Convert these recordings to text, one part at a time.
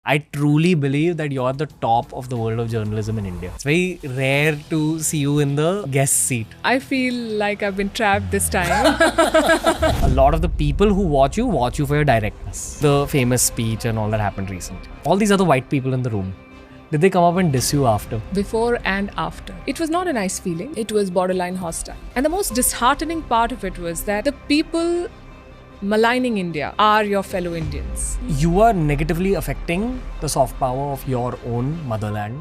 I truly believe that you're the top of the world of journalism in India. It's very rare to see you in the guest seat. I feel like I've been trapped this time. A lot of the people who watch you for your directness. The famous speech and all that happened recently. All these other white people in the room. Did they come up and diss you after? Before and after. It was not a nice feeling. It was borderline hostile. And the most disheartening part of it was that the people maligning India are your fellow Indians. You are negatively affecting the soft power of your own motherland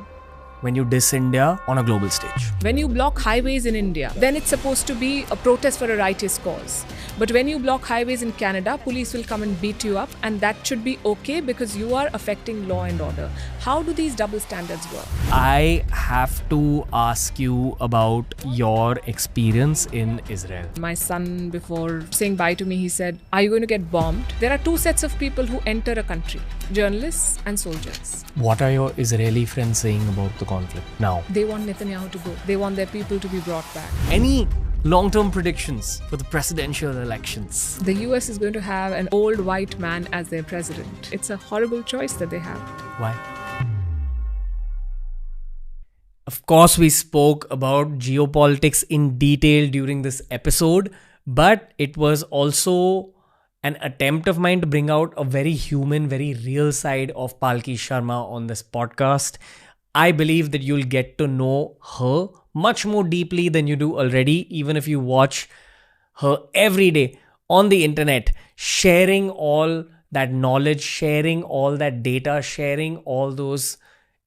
when you diss India on a global stage. When you block highways in India, then it's supposed to be a protest for a righteous cause. But when you block highways in Canada, police will come and beat you up, and that should be okay because you are affecting law and order. How do these double standards work? I have to ask you about your experience in Israel. My son, before saying bye to me, he said, "Are you going to get bombed?" There are two sets of people who enter a country, journalists and soldiers. What are your Israeli friends saying about the conflict now? They want Netanyahu to go. They want their people to be brought back. Any long-term predictions for the presidential elections? The US is going to have an old white man as their president. It's a horrible choice that they have. Why? Of course, we spoke about geopolitics in detail during this episode, but it was also an attempt of mine to bring out a very human, very real side of Palki Sharma on this podcast. I believe that you'll get to know her much more deeply than you do already, even if you watch her every day on the internet, sharing all that knowledge, sharing all that data, sharing all those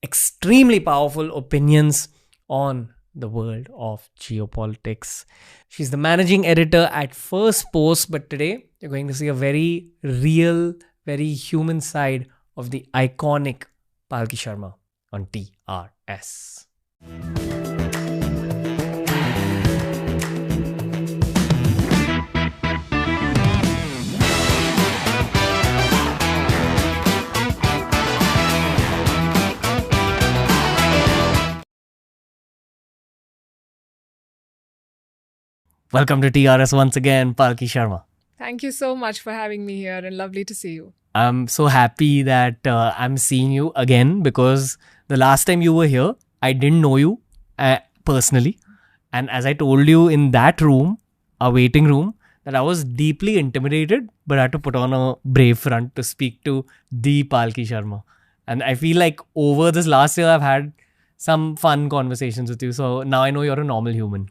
extremely powerful opinions on the world of geopolitics. She's the managing editor at First Post, but today you're going to see a very real, very human side of the iconic Palki Sharma on TRS. Welcome to TRS once again, Palki Sharma. Thank you so much for having me here and lovely to see you. I'm so happy that I'm seeing you again because the last time you were here, I didn't know you personally. And as I told you in that room, a waiting room, that I was deeply intimidated, but I had to put on a brave front to speak to the Palki Sharma. And I feel like over this last year, I've had some fun conversations with you. So now I know you're a normal human.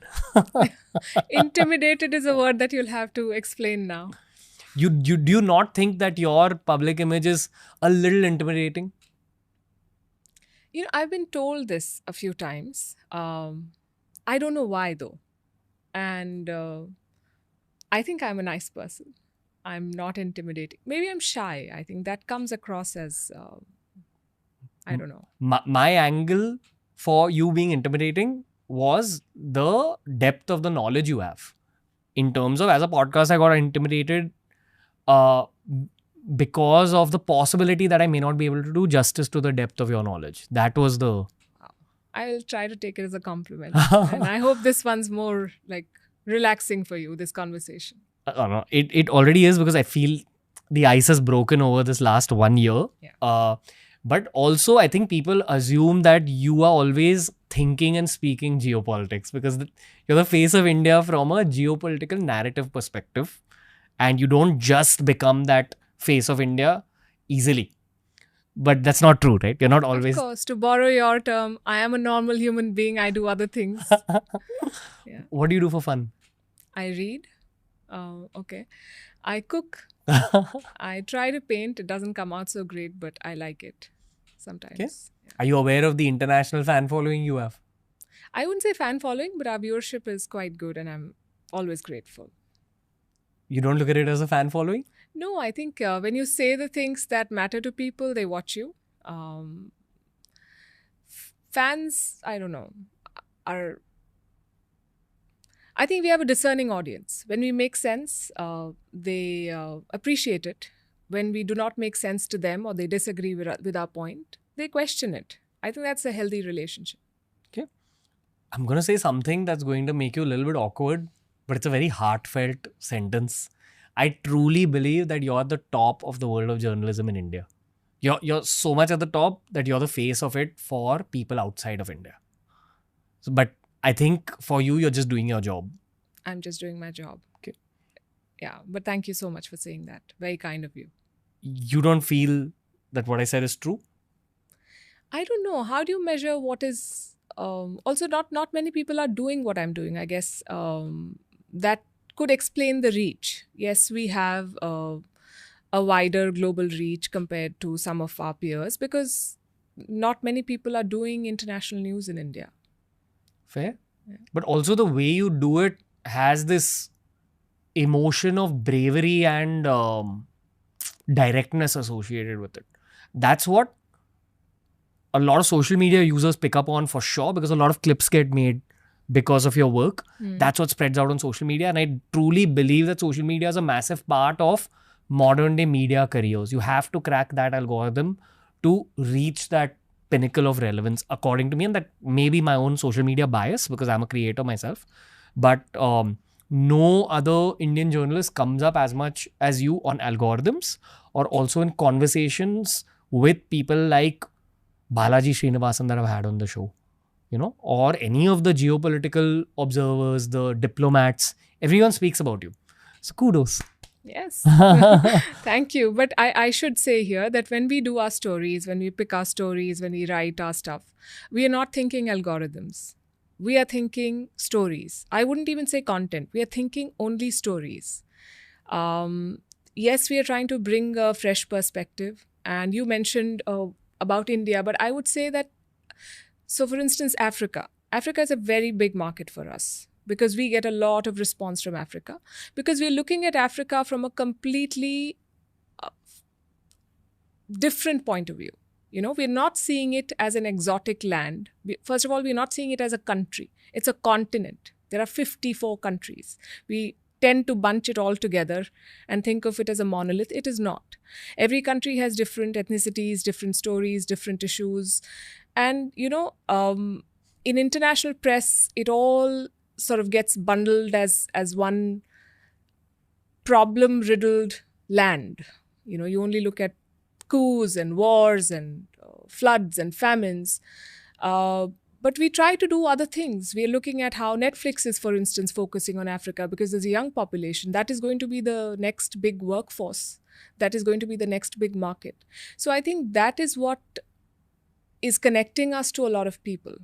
Intimidated is a word that you'll have to explain now. You do you not think that your public image is a little intimidating? You know, I've been told this a few times. I don't know why though. And I think I'm a nice person. I'm not intimidating. Maybe I'm shy. I think that comes across as, I don't know. My angle for you being intimidating was the depth of the knowledge you have. In terms of, as a podcast, I got intimidated because of the possibility that I may not be able to do justice to the depth of your knowledge. That was the... I'll try to take it as a compliment. And I hope this one's more like relaxing for you, this conversation. No, it already is because I feel the ice has broken over this last 1 year. Yeah. But also, I think people assume that you are always thinking and speaking geopolitics because you're the face of India from a geopolitical narrative perspective. And you don't just become that face of India easily. But that's not true, right? You're not always... Of course, to borrow your term, I am a normal human being. I do other things. Yeah. What do you do for fun? I read. Okay. I cook. I try to paint. It doesn't come out so great, but I like it sometimes. Okay. Yeah. Are you aware of the international fan following you have? I wouldn't say fan following, but our viewership is quite good and I'm always grateful. You don't look at it as a fan following? No, I think when you say the things that matter to people, they watch you. Fans, I don't know, I think we have a discerning audience. When we make sense, they appreciate it. When we do not make sense to them or they disagree with our point, they question it. I think that's a healthy relationship. Okay. I'm going to say something that's going to make you a little bit awkward, but it's a very heartfelt sentence. I truly believe that you're the top of the world of journalism in India. You're so much at the top that you're the face of it for people outside of India. But I think for you, you're just doing your job. I'm just doing my job. Okay. Yeah, but thank you so much for saying that. Very kind of you. You don't feel that what I said is true? I don't know. How do you measure what is? Also, not many people are doing what I'm doing. I guess that could explain the reach. Yes, we have a wider global reach compared to some of our peers because not many people are doing international news in India. Fair. Yeah. But also the way you do it has this emotion of bravery and directness associated with it. That's what a lot of social media users pick up on for sure, because a lot of clips get made because of your work. That's what spreads out on social media. And I truly believe that social media is a massive part of modern day media careers. You have to crack that algorithm to reach that pinnacle of relevance, according to me. And that may be my own social media bias because I'm a creator myself. But no other Indian journalist comes up as much as you on algorithms, or also in conversations with people like Balaji Srinivasan that I've had on the show, or any of the geopolitical observers, the diplomats. Everyone speaks about you. So kudos. Yes. Thank you. But I should say here that when we do our stories, when we pick our stories, when we write our stuff, we are not thinking algorithms. We are thinking stories. I wouldn't even say content. We are thinking only stories. Yes, we are trying to bring a fresh perspective. And you mentioned about India, but I would say that, so for instance, Africa. Africa is a very big market for us because we get a lot of response from Africa, because we're looking at Africa from a completely different point of view. We're not seeing it as an exotic land. First of all, we're not seeing it as a country. It's a continent. There are 54 countries. We tend to bunch it all together and think of it as a monolith. It is not. Every country has different ethnicities, different stories, different issues. And, in international press, it all sort of gets bundled as one problem-riddled land. You only look at coups and wars and floods and famines. But we try to do other things. We are looking at how Netflix is, for instance, focusing on Africa because there's a young population. That is going to be the next big workforce. That is going to be the next big market. So I think that is what is connecting us to a lot of people,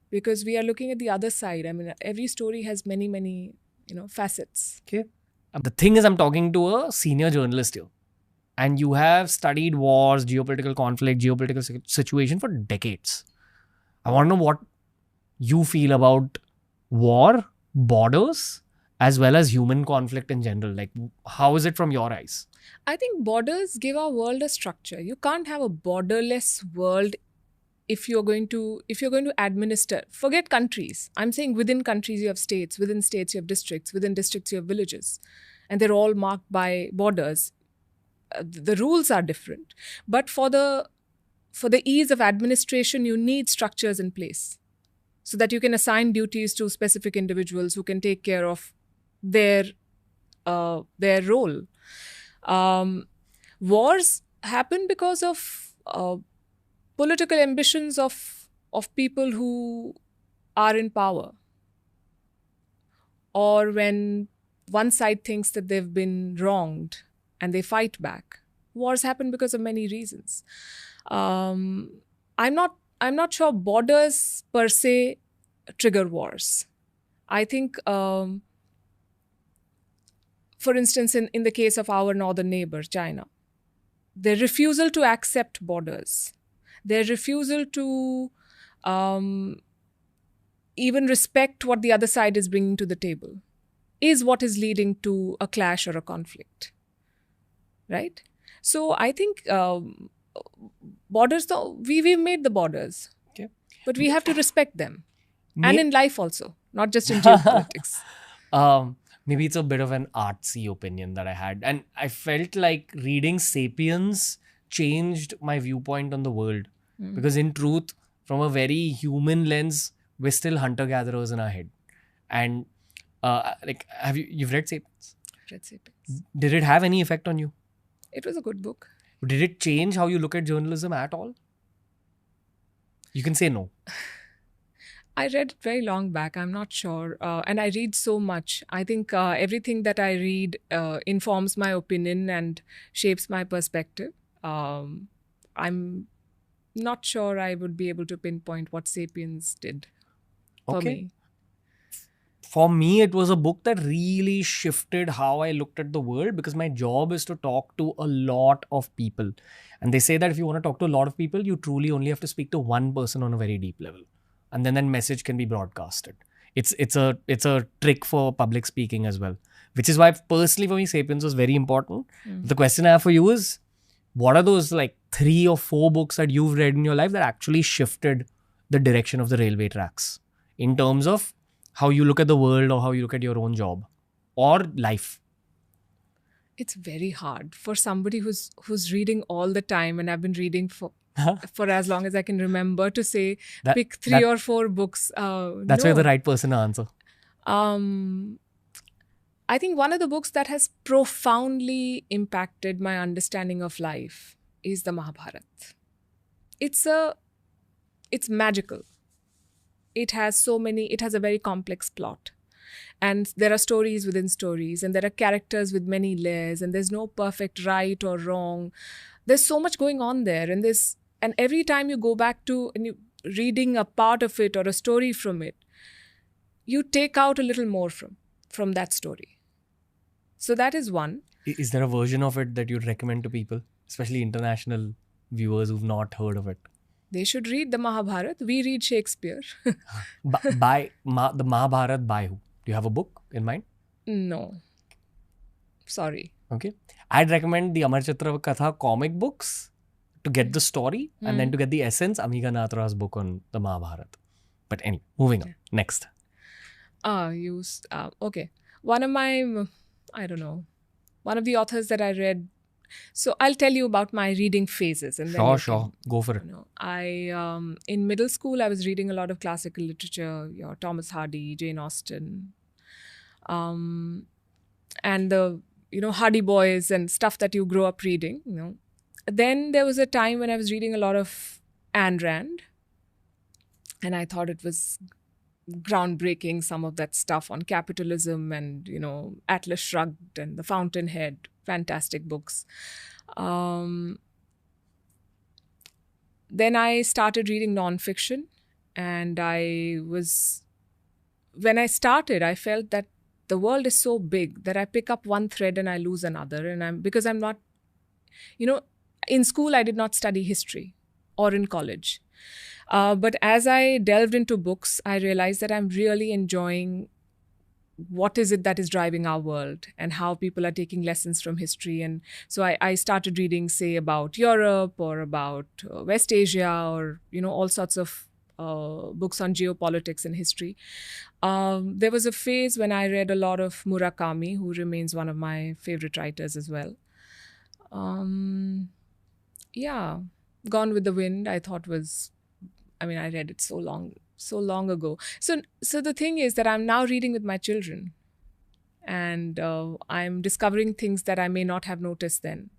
because we are looking at the other side. I mean, every story has many, many, facets. Okay. The thing is, I'm talking to a senior journalist here. And you have studied wars, geopolitical conflict, geopolitical situation for decades. I want to know what you feel about war, borders, as well as human conflict in general. Like, how is it from your eyes? I think borders give our world a structure. You can't have a borderless world if you're going to administer. Forget countries. I'm saying within countries you have states, within states you have districts, within districts you have villages, and they're all marked by borders. The rules are different, but for the ease of administration, you need structures in place so that you can assign duties to specific individuals who can take care of their role. Wars happen because of political ambitions of people who are in power, or when one side thinks that they've been wronged and they fight back. Wars happen because of many reasons. I'm not sure borders per se trigger wars. I think, for instance, in the case of our northern neighbor, China, their refusal to accept borders, their refusal to even respect what the other side is bringing to the table, is what is leading to a clash or a conflict. Right? So I think borders, though, we've made the borders, Okay. but we have to respect them. And in life also, not just in geopolitics. Maybe it's a bit of an artsy opinion that I had. And I felt like reading Sapiens changed my viewpoint on the world. Because in truth, from a very human lens, we're still hunter-gatherers in our head. And you've read Sapiens? Read Sapiens. Did it have any effect on you? It was a good book. Did it change how you look at journalism at all? You can say no. I read it very long back. I'm not sure. And I read so much. I think everything that I read informs my opinion and shapes my perspective. I'm not sure I would be able to pinpoint what Sapiens did for Okay. me. For me, it was a book that really shifted how I looked at the world, because my job is to talk to a lot of people. And they say that if you want to talk to a lot of people, you truly only have to speak to one person on a very deep level. And then that message can be broadcasted. It's a trick for public speaking as well. Which is why personally for me, Sapiens was very important. The question I have for you is, what are those like 3 or 4 books that you've read in your life that actually shifted the direction of the railway tracks in terms of how you look at the world or how you look at your own job or life? It's very hard for somebody who's reading all the time, and I've been reading for as long as I can remember, to say pick 3 or 4 books. That's no. where the right person to answer. I think one of the books that has profoundly impacted my understanding of life is the Mahabharata. It's magical. It has a very complex plot. And there are stories within stories, and there are characters with many layers, and there's no perfect right or wrong. There's so much going on there. And every time you go back to and you reading a part of it or a story from it, you take out a little more from that story. So that is one. Is there a version of it that you'd recommend to people, especially international viewers who've not heard of it? They should read the Mahabharata. We read Shakespeare. The Mahabharata by who? Do you have a book in mind? No. Sorry. Okay. I'd recommend the Amar Chitra Katha comic books to get the story, and then to get the essence, Amiga Nathra's book on the Mahabharata. But anyway, moving on. Next. Okay. One of the authors that I read. So I'll tell you about my reading phases. And then Sure. Go for it. In middle school, I was reading a lot of classical literature, Thomas Hardy, Jane Austen, and the, Hardy Boys and stuff that you grow up reading, Then there was a time when I was reading a lot of Ayn Rand, and I thought it was groundbreaking, some of that stuff on capitalism and, Atlas Shrugged and The Fountainhead, fantastic books. Then I started reading nonfiction, and when I started, I felt that the world is so big that I pick up one thread and I lose another. And because I'm not, in school, I did not study history, or in college. But as I delved into books, I realized that I'm really enjoying what is it that is driving our world and how people are taking lessons from history. And so I started reading, say, about Europe or about West Asia, or, all sorts of books on geopolitics and history. There was a phase when I read a lot of Murakami, who remains one of my favorite writers as well. Gone with the Wind, I thought I read it so long ago. So the thing is that I'm now reading with my children, and I'm discovering things that I may not have noticed then.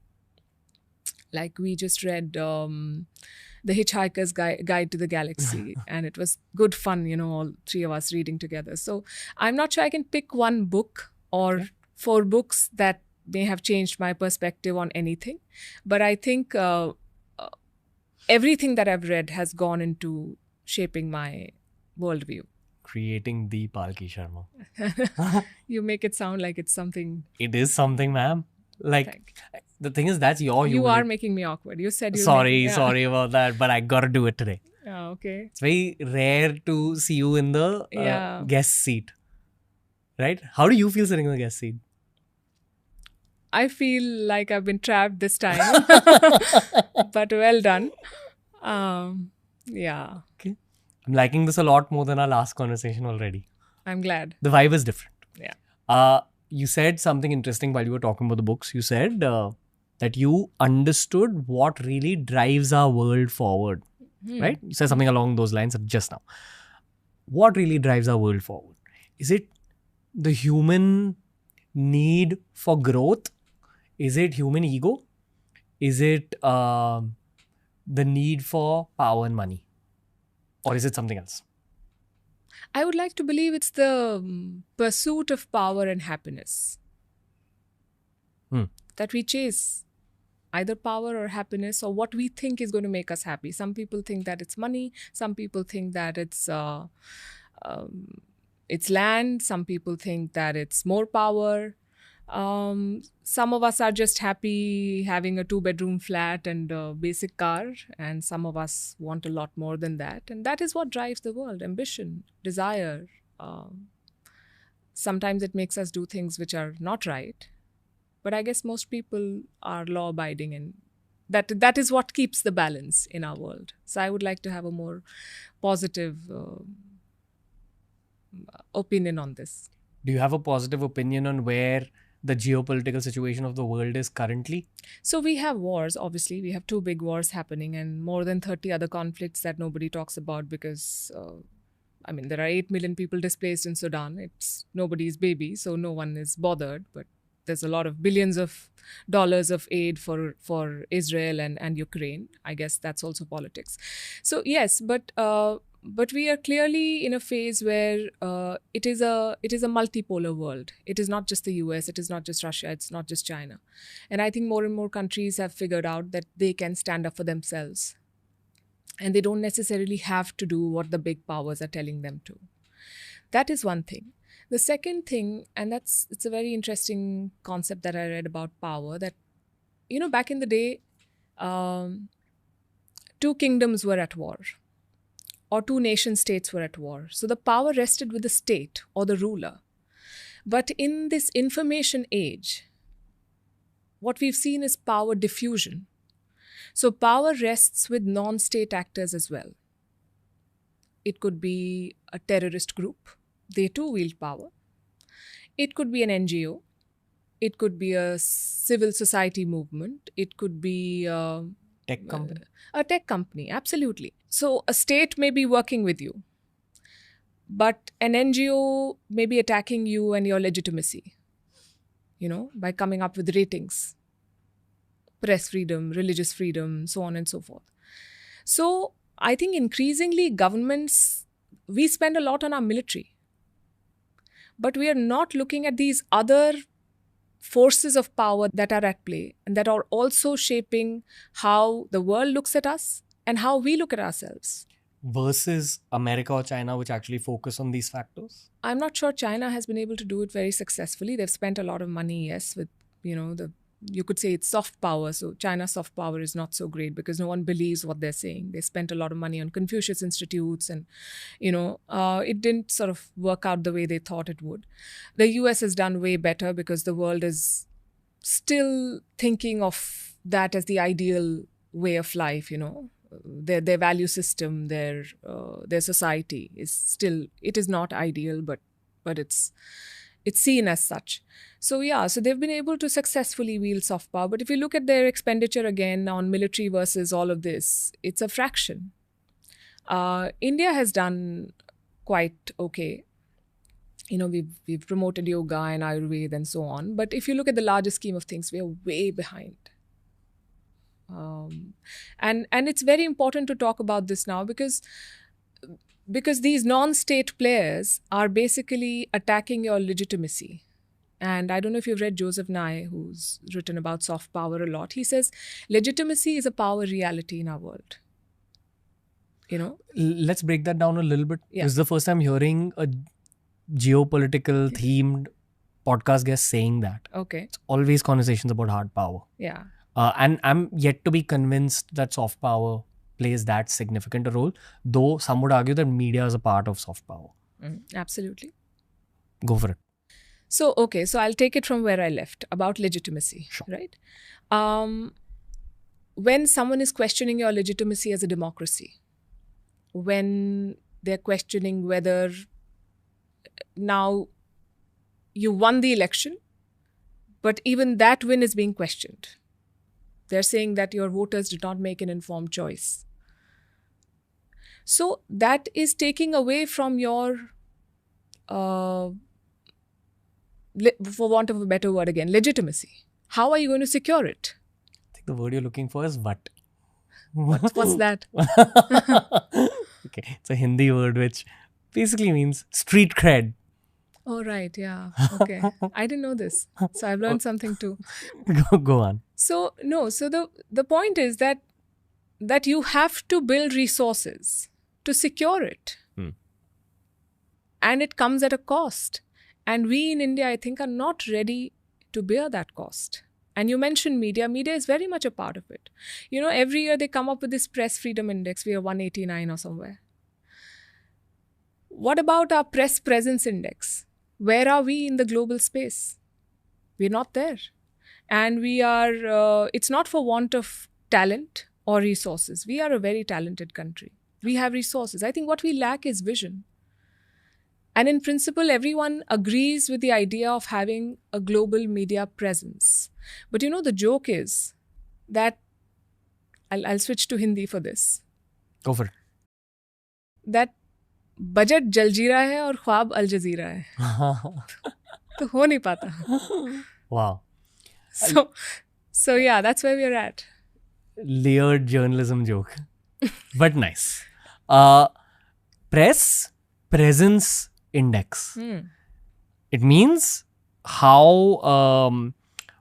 Like we just read The Hitchhiker's Guide to the Galaxy, and it was good fun, all 3 of us reading together. So I'm not sure I can pick one book or 4 books that may have changed my perspective on anything. But I think everything that I've read has gone into shaping my worldview. Creating the Palki Sharma. You make it sound like it's something. It is something, ma'am. Like, the thing is, that's your humor. You are making me awkward. You said you. Sorry about that, but I gotta do it today. Oh, okay. It's very rare to see you in the guest seat. Right? How do you feel sitting in the guest seat? I feel like I've been trapped this time. But well done. Yeah. Okay. I'm liking this a lot more than our last conversation already. I'm glad. The vibe is different. Yeah. You said something interesting while you were talking about the books. You said that you understood what really drives our world forward. Right? You said something along those lines just now. What really drives our world forward? Is it the human need for growth? Is it human ego? Is it the need for power and money? Or is it something else? I would like to believe it's the pursuit of power and happiness that we chase, either power or happiness, or what we think is going to make us happy. Some people think that it's money. Some people think that it's land. Some people think that it's more power. Some of us are just happy having a 2-bedroom flat and a basic car, and some of us want a lot more than that. And that is what drives the world: ambition, desire. Sometimes it makes us do things which are not right. But I guess most people are law abiding, and that is what keeps the balance in our world. So I would like to have a more positive opinion on this. Do you have a positive opinion on where the geopolitical situation of the world is currently? So we have wars, obviously. We have 2 big wars happening and more than 30 other conflicts that nobody talks about because, there are 8 million people displaced in Sudan. It's nobody's baby, so no one is bothered. But there's a lot of billions of dollars of aid for Israel and Ukraine. I guess that's also politics. So yes, but we are clearly in a phase where it is a multipolar world. It is not just the US, it is not just Russia, it's not just China. And I think more and more countries have figured out that they can stand up for themselves. And they don't necessarily have to do what the big powers are telling them to. That is one thing. The second thing, and it's a very interesting concept that I read about power, that, back in the day, 2 kingdoms were at war, or 2 nation states were at war. So the power rested with the state or the ruler. But in this information age, what we've seen is power diffusion. So power rests with non-state actors as well. It could be a terrorist group. They too wield power. It could be an NGO. It could be a civil society movement. It could be Tech company? A tech company, absolutely. So a state may be working with you, but an NGO may be attacking you and your legitimacy, by coming up with ratings, press freedom, religious freedom, so on and so forth. So I think increasingly governments, we spend a lot on our military, but we are not looking at these other forces of power that are at play and that are also shaping how the world looks at us and how we look at ourselves. Versus America or China, which actually focus on these factors? I'm not sure China has been able to do it very successfully. They've spent a lot of money, yes, with, you could say it's soft power. So China's soft power is not so great because no one believes what they're saying. They spent a lot of money on Confucius Institutes and, it didn't sort of work out the way they thought it would. The US has done way better because the world is still thinking of that as the ideal way of life, Their value system, their society is still, it is not ideal, but it's seen as such. So they've been able to successfully wield soft power. But if you look at their expenditure again on military versus all of this, it's a fraction. India has done quite okay. We've promoted yoga and Ayurveda and so on. But if you look at the larger scheme of things, we are way behind. And it's very important to talk about this now because these non-state players are basically attacking your legitimacy. And I don't know if you've read Joseph Nye, who's written about soft power a lot. He says legitimacy is a power reality in our world. Let's break that down a little bit. Yeah. This is the first time hearing a geopolitical themed podcast guest saying that. Okay. It's always conversations about hard power. Yeah. And I'm yet to be convinced that soft power plays that significant a role, though some would argue that media is a part of soft power. Absolutely. Go for it. So I'll take it from where I left about legitimacy, Sure. Right? When someone is questioning your legitimacy as a democracy, when they're questioning whether now you won the election, but even that win is being questioned. They're saying that your voters did not make an informed choice. So that is taking away from your, for want of a better word again, legitimacy. How are you going to secure it? the word you're looking for is what. What's that? Okay, it's a Hindi word which basically means street cred. Oh, right. Yeah. Okay. I didn't know this. So I've learned something too. Go on. So no, so the point is that you have to build resources to secure it. And it comes at a cost. And we in India, I think, are not ready to bear that cost. And you mentioned media. Media is very much a part of it. You know, every year they come up with this press freedom index. We are 189 or somewhere. What about our press presence index? Where are we in the global space? We're not there. And we are, it's not for want of talent or resources. We are a very talented country. We have resources. I think what we lack is vision. And in principle, everyone agrees with the idea of having a global media presence. But you know, the joke is that, I'll switch to Hindi for this, Go for it. that budget jaljeera है और ख्वाब अल जजीरा है तो हो नहीं पाता. Wow. So yeah, that's where we're at. Layered journalism joke. But nice. Press presence index. It means how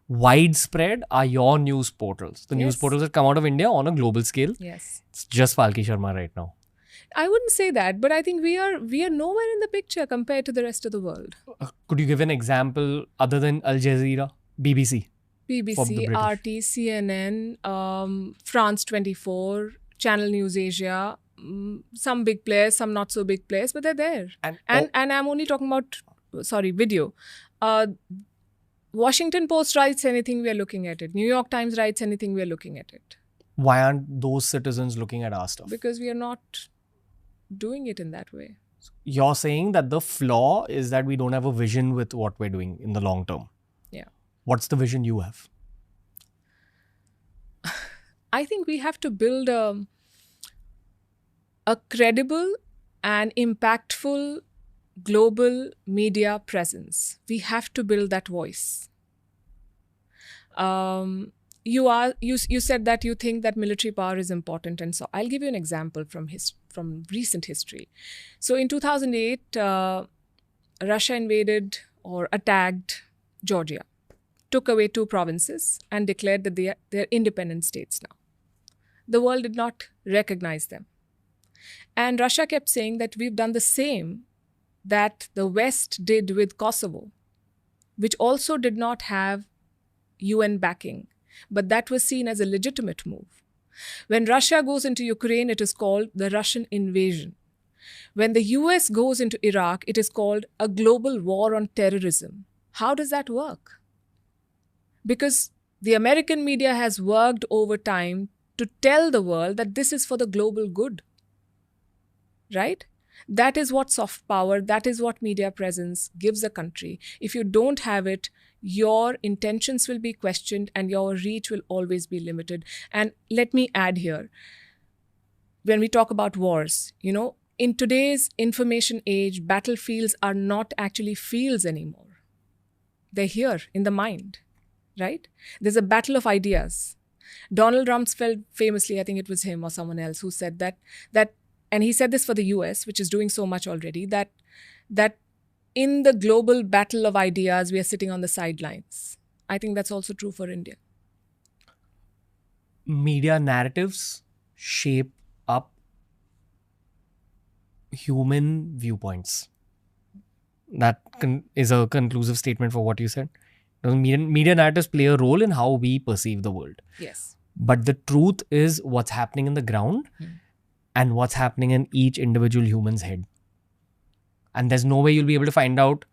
widespread are your news portals. The news Yes. portals that come out of India on a global scale. Yes. It's just Palki Sharma right now. I wouldn't say that, but I think we are nowhere in the picture compared to the rest of the world. Could you give an example other than Al Jazeera, BBC? For the BBC, British. RT, CNN, France 24, Channel News Asia, some big players, some not so big players, but they're there. And I'm only talking about, video. Washington Post writes anything, we are looking at it. New York Times writes anything, we are looking at it. Why aren't those citizens looking at our stuff? Because we are not doing it in that way. You're saying that the flaw is that we don't have a vision with what we're doing in the long term. Yeah. What's the vision you have? I think we have to build a credible and impactful global media presence. We have to build that voice. You said that you think that military power is important, and so I'll give you an example from recent history. So in 2008, Russia invaded or attacked Georgia, took away 2 provinces, and declared that they're independent states now. The world did not recognize them. And Russia kept saying that we've done the same that the West did with Kosovo, which also did not have UN backing, but that was seen as a legitimate move. When Russia goes into Ukraine, it is called the Russian invasion. When the US goes into Iraq, it is called a global war on terrorism. How does that work? Because the American media has worked over time to tell the world that this is for the global good. Right? That is what soft power, that is what media presence gives a country. If you don't have it, your intentions will be questioned and your reach will always be limited. And let me add here, when we talk about wars, in today's information age, battlefields are not actually fields anymore. They're here in the mind, right? There's a battle of ideas. Donald Rumsfeld famously, I think it was him or someone else who said that and he said this for the US, which is doing so much already, that in the global battle of ideas, we are sitting on the sidelines. I think that's also true for India. Media narratives shape up human viewpoints. That is a conclusive statement for what you said. Media narratives play a role in how we perceive the world. Yes. But the truth is what's happening in the ground and what's happening in each individual human's head. And there's no way you'll be able to find out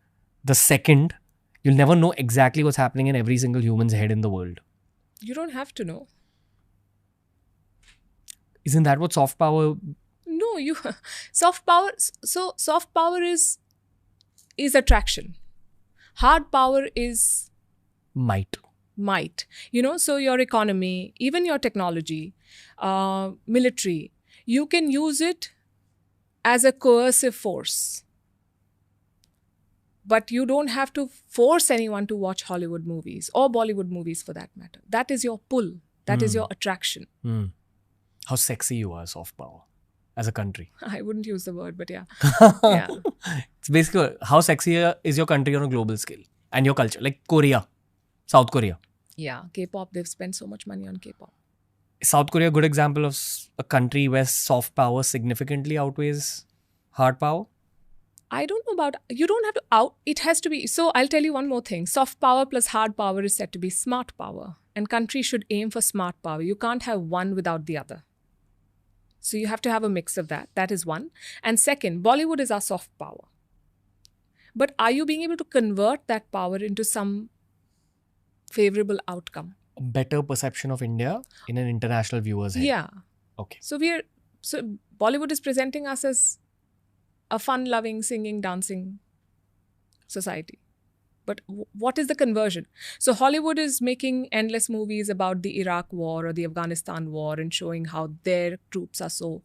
the second. You'll never know exactly what's happening in every single human's head in the world. You don't have to know. Isn't that what soft power? No, soft power. So soft power is attraction. Hard power is Might. So your economy, even your technology, military, you can use it as a coercive force. But you don't have to force anyone to watch Hollywood movies or Bollywood movies for that matter. That is your pull. That is your attraction. How sexy you are, soft power, as a country. I wouldn't use the word, but yeah. Yeah. It's basically how sexy is your country on a global scale and your culture. Like Korea, South Korea. Yeah, K-pop, they've spent so much money on K-pop. South Korea, a good example of a country where soft power significantly outweighs hard power. I don't know about, you don't have to out, it has to be, so I'll tell you one more thing. Soft power plus hard power is said to be smart power. And countries should aim for smart power. You can't have one without the other. So you have to have a mix of that. That is one. And second, Bollywood is our soft power. But are you being able to convert that power into some favorable outcome? A better perception of India in an international viewer's head. Yeah. Okay. So Bollywood is presenting us as a fun-loving, singing, dancing society. But what is the conversion? So Hollywood is making endless movies about the Iraq war or the Afghanistan war and showing how their troops are so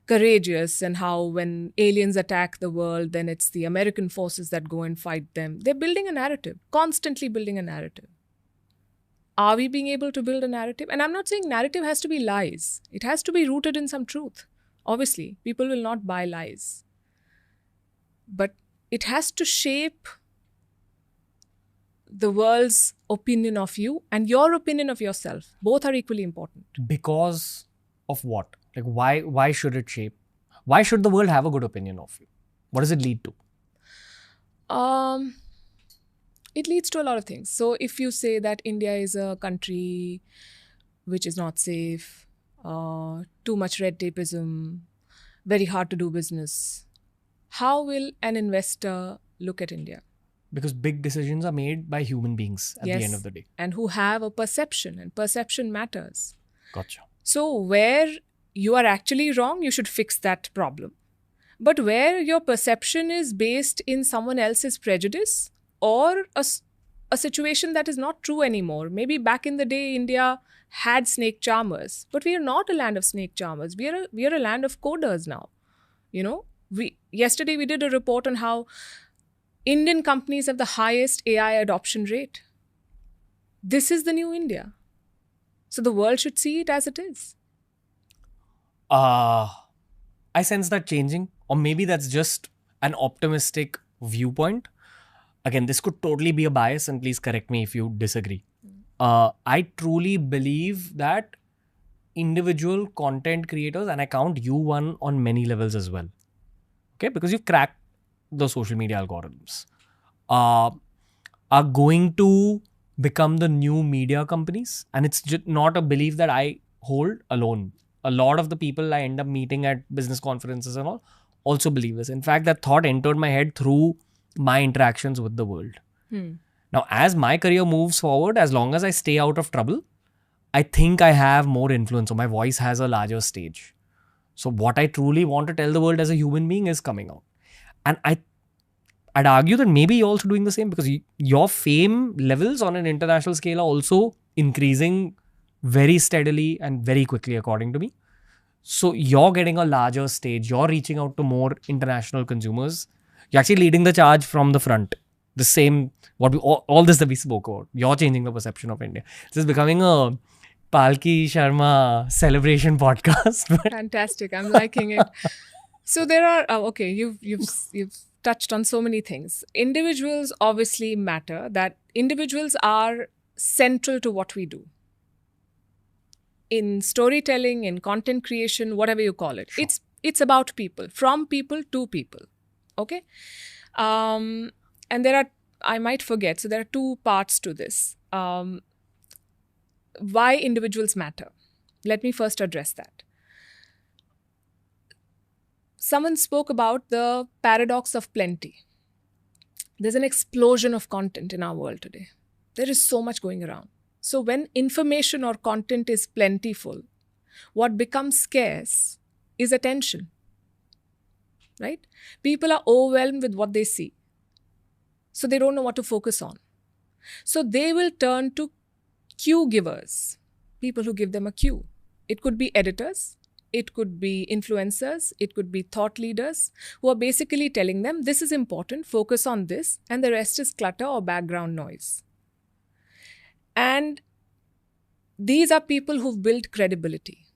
courageous and how when aliens attack the world, then it's the American forces that go and fight them. They're building a narrative, constantly building a narrative. Are we being able to build a narrative? And I'm not saying narrative has to be lies. It has to be rooted in some truth. Obviously, people will not buy lies. But it has to shape the world's opinion of you and your opinion of yourself. Both are equally important. Because of what? Like why should it shape? Why should the world have a good opinion of you? What does it lead to? It leads to a lot of things. So if you say that India is a country which is not safe, too much red tapeism, very hard to do business, how will an investor look at India? Because big decisions are made by human beings at the end of the day. And who have a perception, and perception matters. Gotcha. So where you are actually wrong, you should fix that problem. But where your perception is based in someone else's prejudice or a situation that is not true anymore. Maybe back in the day, India had snake charmers, but we are not a land of snake charmers. We are a land of coders now. You know, yesterday we did a report on how Indian companies have the highest AI adoption rate. This is the new India. So the world should see it as it is. I sense that changing, or maybe that's just an optimistic viewpoint. Again, this could totally be a bias, and please correct me if you disagree. I truly believe that individual content creators, and I count you one on many levels as well, okay, because you've cracked the social media algorithms, are going to become the new media companies. And it's just not a belief that I hold alone. A lot of the people I end up meeting at business conferences and all also believe this. In fact, that thought entered my head through my interactions with the world. Now, as my career moves forward, as long as I stay out of trouble, I think I have more influence, or my voice has a larger stage. So what I truly want to tell the world as a human being is coming out. And I'd argue that maybe you're also doing the same, because your fame levels on an international scale are also increasing very steadily and very quickly, according to me. So you're getting a larger stage. You're reaching out to more international consumers. You're actually leading the charge from the front. The same, all this that we spoke about. You're changing the perception of India. This is becoming a Palki Sharma celebration podcast. Fantastic. I'm liking it. So there are, okay, you've touched on so many things. Individuals obviously matter, that individuals are central to what we do. In storytelling, in content creation, whatever you call it. Sure. It's about people, from people to people. Okay? And there are, I might forget, so there are two parts to this. Why individuals matter. Let me first address that. Someone spoke about the paradox of plenty. There's an explosion of content in our world today. There is so much going around. So when information or content is plentiful, what becomes scarce is attention. Right? People are overwhelmed with what they see. So they don't know what to focus on. So they will turn to cue givers, people who give them a cue. It could be editors, it could be influencers, it could be thought leaders who are basically telling them this is important, focus on this, and the rest is clutter or background noise. And these are people who've built credibility.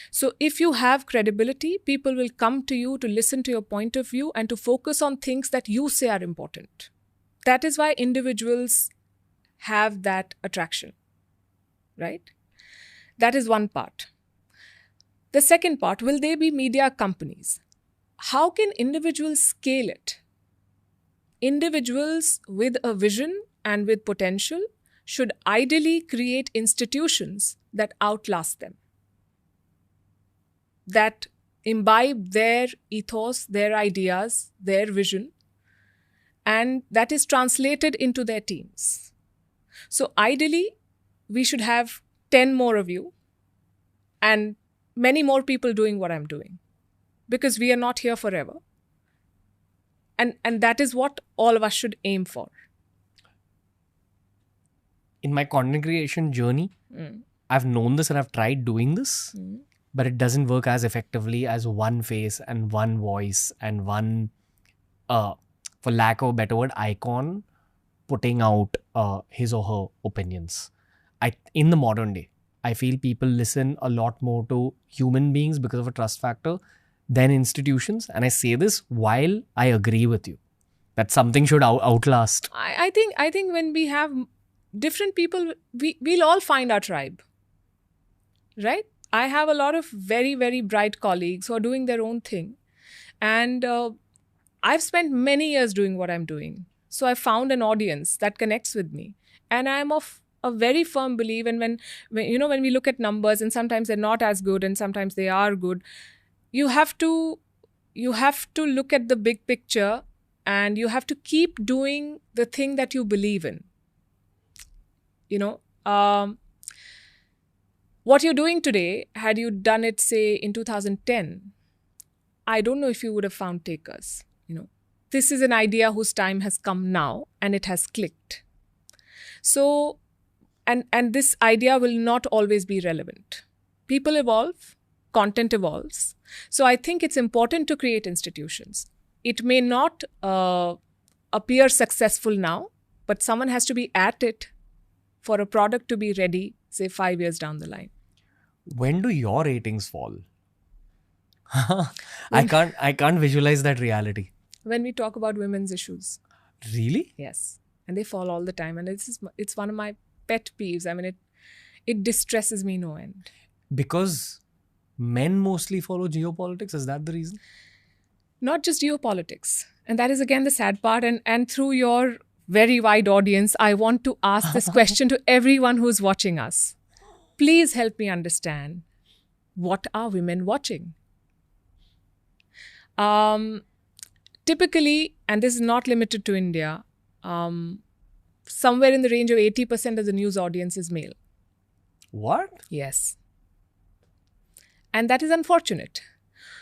So if you have credibility, people will come to you to listen to your point of view and to focus on things that you say are important. That is why individuals have that attraction, right? That is one part. The second part, will they be media companies? How can individuals scale it? Individuals with a vision and with potential should ideally create institutions that outlast them, that imbibe their ethos, their ideas, their vision, and that is translated into their teams. So ideally, we should have 10 more of you and many more people doing what I'm doing, because we are not here forever. And that is what all of us should aim for. In my content creation journey, I've known this and I've tried doing this, but it doesn't work as effectively as one face and one voice and one, for lack of a better word, icon putting out his or her opinions. In the modern day, I feel people listen a lot more to human beings because of a trust factor than institutions. And I say this while I agree with you that something should outlast. I think when we have different people, we'll all find our tribe, right? I have a lot of very, very bright colleagues who are doing their own thing. And I've spent many years doing what I'm doing. So I found an audience that connects with me. And I'm of a very firm belief. And when we look at numbers, and sometimes they're not as good and sometimes they are good, you have to look at the big picture and you have to keep doing the thing that you believe in. What you're doing today, had you done it, say, in 2010, I don't know if you would have found takers. This is an idea whose time has come now and it has clicked. So, and this idea will not always be relevant. People evolve, content evolves. So I think it's important to create institutions. It may not appear successful now, but someone has to be at it for a product to be ready, say 5 years down the line. When do your ratings fall? I can't visualize that reality. When we talk about women's issues. Really? Yes. And they fall all the time. And it's one of my pet peeves. I mean, it distresses me no end. Because men mostly follow geopolitics? Is that the reason? Not just geopolitics. And that is again the sad part. And through your very wide audience, I want to ask this question to everyone who's watching us. Please help me understand, what are women watching? Typically, and this is not limited to India, somewhere in the range of 80% of the news audience is male. What? Yes. And that is unfortunate.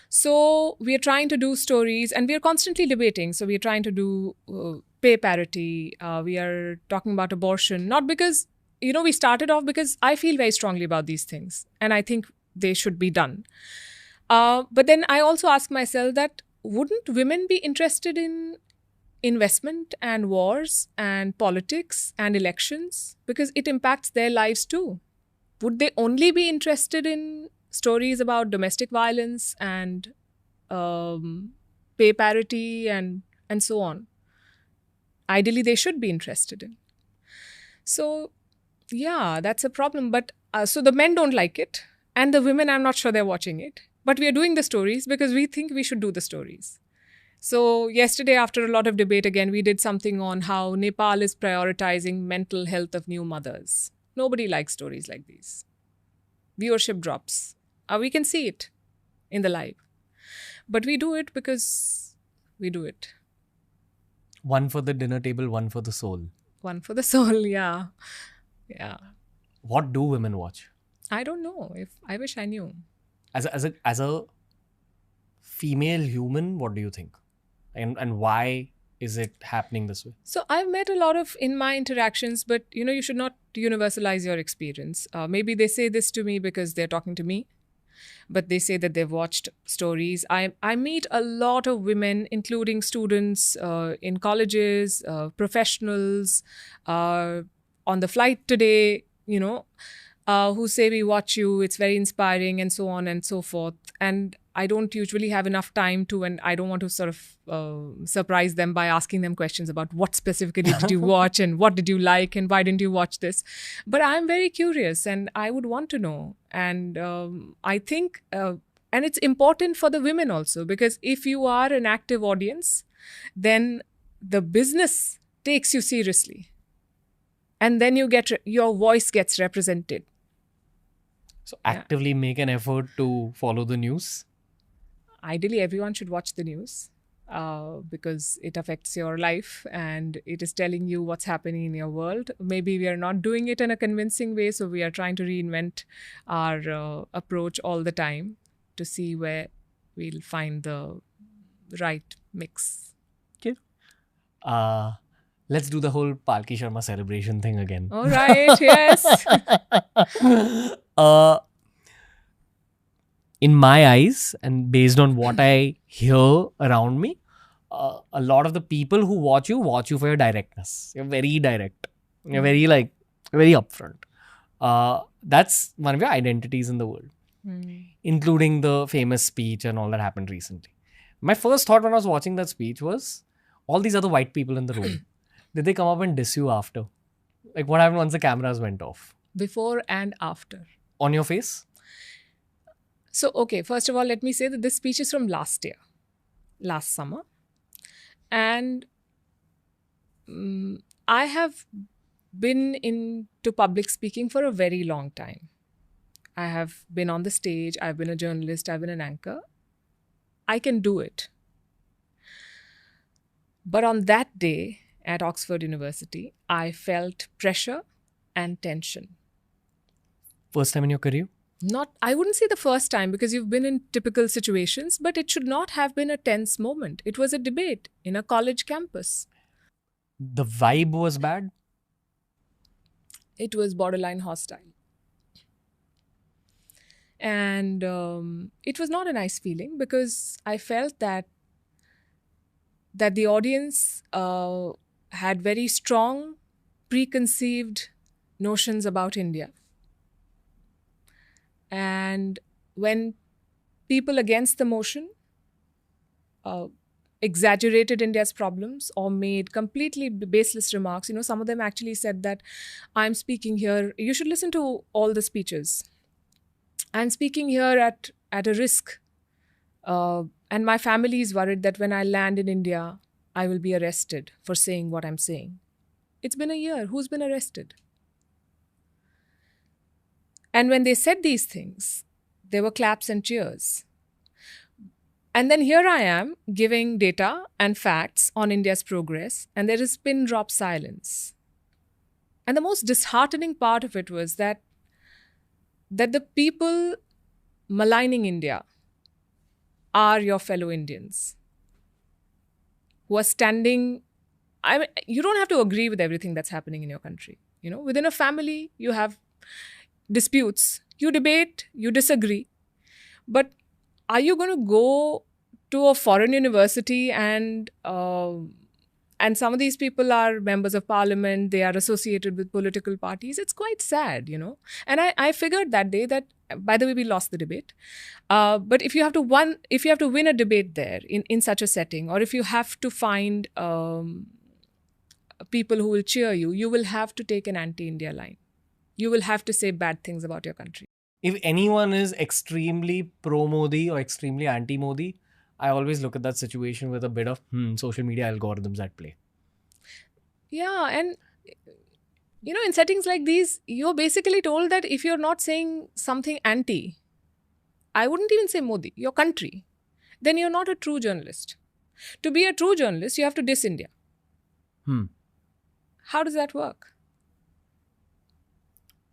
So we are trying to do stories and we are constantly debating. So we are trying to do pay parity. We are talking about abortion, not because, we started off because I feel very strongly about these things and I think they should be done. But then I also ask myself that, wouldn't women be interested in investment and wars and politics and elections? Because it impacts their lives too. Would they only be interested in stories about domestic violence and pay parity and so on? Ideally, they should be interested in. So, yeah, that's a problem. But so the men don't like it. And the women, I'm not sure they're watching it. But we are doing the stories because we think we should do the stories. So yesterday, after a lot of debate again, we did something on how Nepal is prioritizing mental health of new mothers. Nobody likes stories like these. Viewership drops. We can see it in the live. But we do it because we do it. One for the dinner table, one for the soul. One for the soul, yeah. Yeah. What do women watch? I don't know. I wish I knew. As a female human, what do you think? And why is it happening this way? So I've met a lot of in my interactions, but you should not universalize your experience. Maybe they say this to me because they're talking to me, but they say that they've watched stories. I meet a lot of women, including students in colleges, professionals. On the flight today, who say we watch you, it's very inspiring, and so on and so forth. And I don't usually have enough time to, and I don't want to sort of surprise them by asking them questions about what specifically did you watch and what did you like and why didn't you watch this. But I'm very curious and I would want to know. And I think, and it's important for the women also, because if you are an active audience, then the business takes you seriously. And then your voice gets represented. So actively make an effort to follow the news. Ideally, everyone should watch the news because it affects your life and it is telling you what's happening in your world. Maybe we are not doing it in a convincing way, so we are trying to reinvent our approach all the time to see where we'll find the right mix. Okay. Let's do the whole Palki Sharma celebration thing again. All right, yes. In my eyes, and based on what I hear around me, a lot of the people who watch you for your directness. You're very direct. You're very upfront. That's one of your identities in the world, including the famous speech and all that happened recently. My first thought when I was watching that speech was, all these other white people in the room, did they come up and diss you after? Like, what happened once the cameras went off? Before and after. On your face? So, okay, first of all, let me say that this speech is from last summer. And I have been into public speaking for a very long time. I have been on the stage, I've been a journalist, I've been an anchor. I can do it. But on that day at Oxford University, I felt pressure and tension. First time in your career? I wouldn't say the first time, because you've been in typical situations, but it should not have been a tense moment. It was a debate in a college campus. The vibe was bad? It was borderline hostile. And it was not a nice feeling, because I felt that the audience had very strong, preconceived notions about India. And when people against the motion exaggerated India's problems or made completely baseless remarks, some of them actually said that I'm speaking here, you should listen to all the speeches. I'm speaking here at a risk. And my family is worried that when I land in India, I will be arrested for saying what I'm saying. It's been a year. Who's been arrested? And when they said these things, there were claps and cheers. And then here I am giving data and facts on India's progress, and there is pin drop silence. And the most disheartening part of it was that the people maligning India are your fellow Indians who are standing. You don't have to agree with everything that's happening in your country. Within a family, you have disputes, you debate, you disagree. But are you going to go to a foreign university and some of these people are members of parliament, they are associated with political parties? It's quite sad, And I figured that day that, by the way, we lost the debate. But if you have to win a debate there in such a setting, or if you have to find people who will cheer you, you will have to take an anti-India line. You will have to say bad things about your country. If anyone is extremely pro-Modi or extremely anti-Modi, I always look at that situation with a bit of social media algorithms at play. Yeah, and in settings like these, you're basically told that if you're not saying something anti, I wouldn't even say Modi, your country, then you're not a true journalist. To be a true journalist, you have to diss India. How does that work?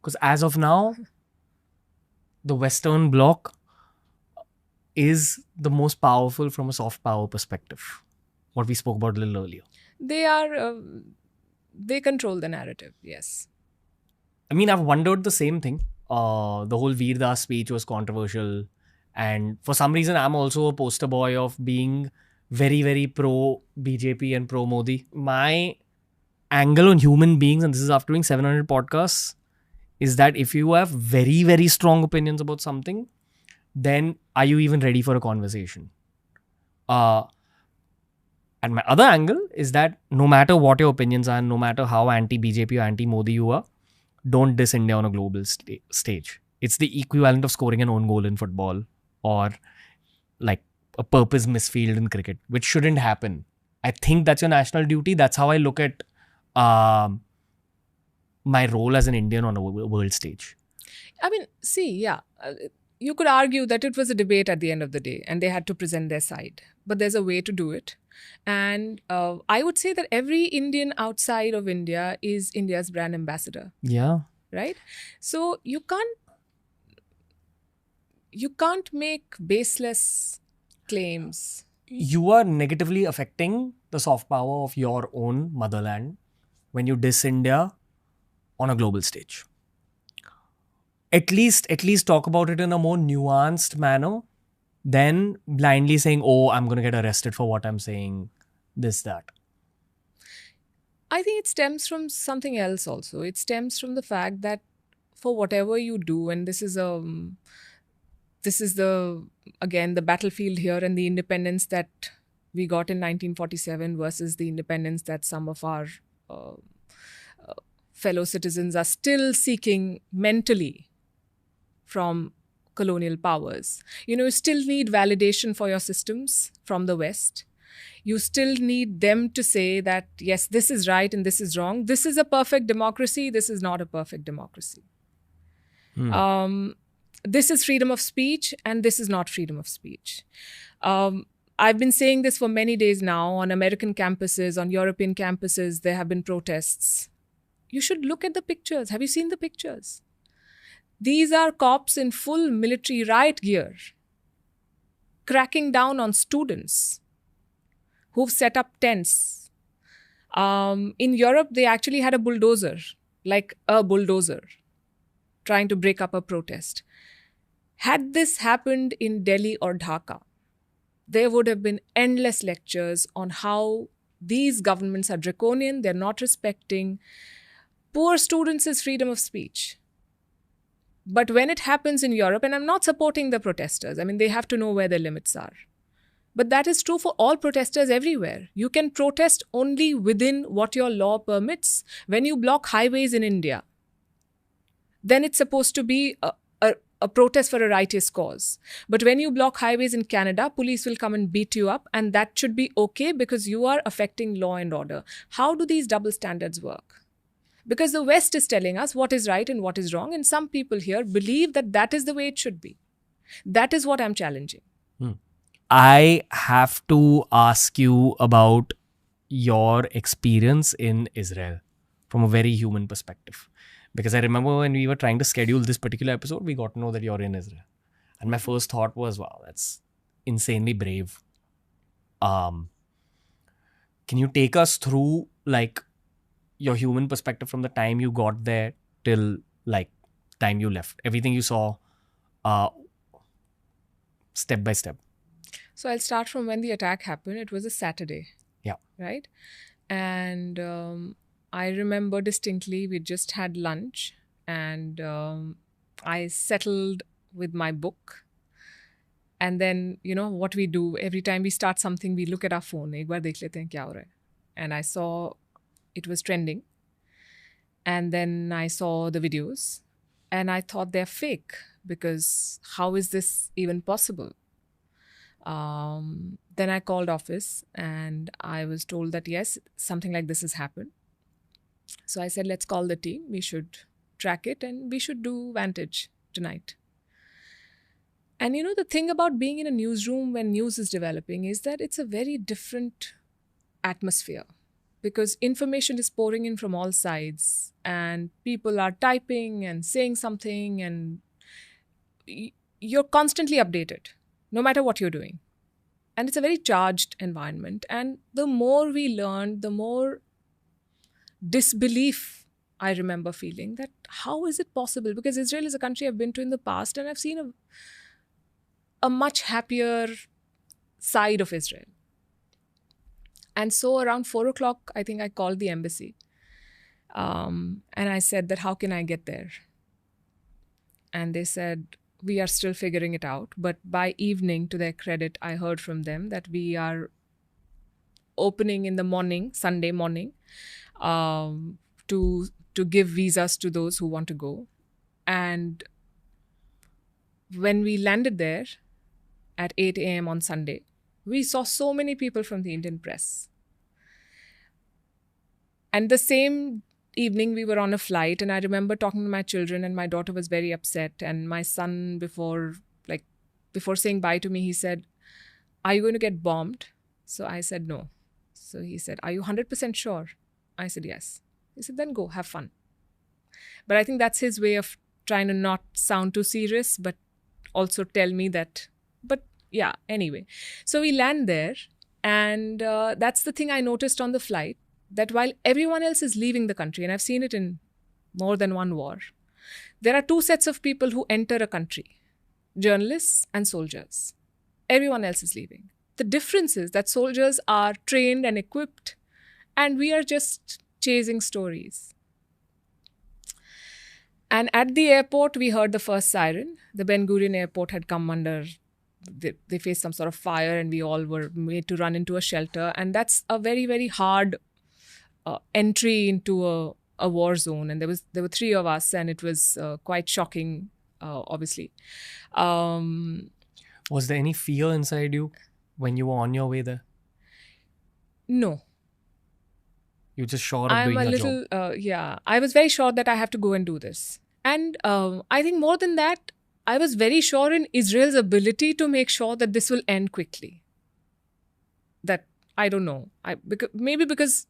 Because as of now, the Western Bloc is the most powerful from a soft power perspective. What we spoke about a little earlier. They control the narrative, yes. I mean, I've wondered the same thing. The whole Veer Das speech was controversial. And for some reason, I'm also a poster boy of being very, very pro-BJP and pro-Modi. My angle on human beings, and this is after doing 700 podcasts, is that if you have very, very strong opinions about something, then are you even ready for a conversation? Uh, and my other angle is that no matter what your opinions are, no matter how anti BJP or anti Modi you are, don't diss India on a global stage. It's the equivalent of scoring an own goal in football or like a purpose misfield in cricket, which shouldn't happen. I think that's your national duty. That's how I look at um, my role as an Indian on a world stage. I mean, see, yeah, you could argue that it was a debate at the end of the day and they had to present their side. But there's a way to do it. And I would say that every Indian outside of India is India's brand ambassador. Yeah. Right? So you can't make baseless claims. You are negatively affecting the soft power of your own motherland when you diss India on a global stage. At least talk about it in a more nuanced manner than blindly saying, oh, I'm going to get arrested for what I'm saying, this, that. I think it stems from something else also. It stems from the fact that for whatever you do, and this is the again the battlefield here and the independence that we got in 1947 versus the independence that some of our fellow citizens are still seeking mentally from colonial powers. You still need validation for your systems from the West. You still need them to say that, yes, this is right and this is wrong. This is a perfect democracy. This is not a perfect democracy. This is freedom of speech and this is not freedom of speech. I've been saying this for many days now. On American campuses, on European campuses, there have been protests. You should look at the pictures. Have you seen the pictures? These are cops in full military riot gear, cracking down on students who've set up tents. In Europe, they actually had a bulldozer, trying to break up a protest. Had this happened in Delhi or Dhaka, there would have been endless lectures on how these governments are draconian, they're not respecting poor students' freedom of speech. But when it happens in Europe, and I'm not supporting the protesters, I mean, they have to know where their limits are. But that is true for all protesters everywhere. You can protest only within what your law permits. When you block highways in India, then it's supposed to be a protest for a righteous cause. But when you block highways in Canada, police will come and beat you up, and that should be okay because you are affecting law and order. How do these double standards work? Because the West is telling us what is right and what is wrong, and some people here believe that that is the way it should be. That is what I'm challenging. I have to ask you about your experience in Israel from a very human perspective. Because I remember when we were trying to schedule this particular episode, we got to know that you're in Israel. And my first thought was, wow, that's insanely brave. Can you take us through like your human perspective from the time you got there till like time you left? Everything you saw step by step. So I'll start from when the attack happened. It was a Saturday. Yeah. Right? And I remember distinctly, we just had lunch and I settled with my book. And then, what we do, every time we start something, we look at our phone. Ek baar dekh lete hain kya ho raha hai. And I saw it was trending. And then I saw the videos. And I thought they're fake because how is this even possible? Then I called office and I was told that yes, something like this has happened. So I said, let's call the team. We should track it and we should do Vantage tonight. And the thing about being in a newsroom when news is developing is that it's a very different atmosphere because information is pouring in from all sides and people are typing and saying something and you're constantly updated no matter what you're doing. And it's a very charged environment. And the more we learned, the more disbelief I remember feeling that how is it possible? Because Israel is a country I've been to in the past and I've seen a much happier side of Israel. And so around 4 o'clock, I think I called the embassy. And I said that how can I get there? and they said, we are still figuring it out. But by evening, to their credit, I heard from them that we are opening in the morning, Sunday morning, um, to give visas to those who want to go. And when we landed there at 8 a.m. on Sunday, we saw so many people from the Indian press. And the same evening, we were on a flight, and I remember talking to my children, and my daughter was very upset. And my son, before saying bye to me, he said, "Are you going to get bombed?" So I said, "No." So he said, "Are you 100% sure?" I said, "Yes." He said, "Then go, have fun." But I think that's his way of trying to not sound too serious, but also tell me that. But yeah, anyway. So we land there, and that's the thing I noticed on the flight, that while everyone else is leaving the country, and I've seen it in more than one war, there are two sets of people who enter a country: journalists and soldiers. Everyone else is leaving. The difference is that soldiers are trained and equipped, and we are just chasing stories. And at the airport, we heard the first siren. The Ben Gurion airport had come under, they faced some sort of fire, and we all were made to run into a shelter. And that's a very, very hard entry into a war zone. And there were three of us, and it was quite shocking, obviously. Was there any fear inside you when you were on your way there? No. You're just sure of doing your job? Yeah. I was very sure that I have to go and do this. And I think more than that, I was very sure in Israel's ability to make sure that this will end quickly. That, I don't know. Maybe because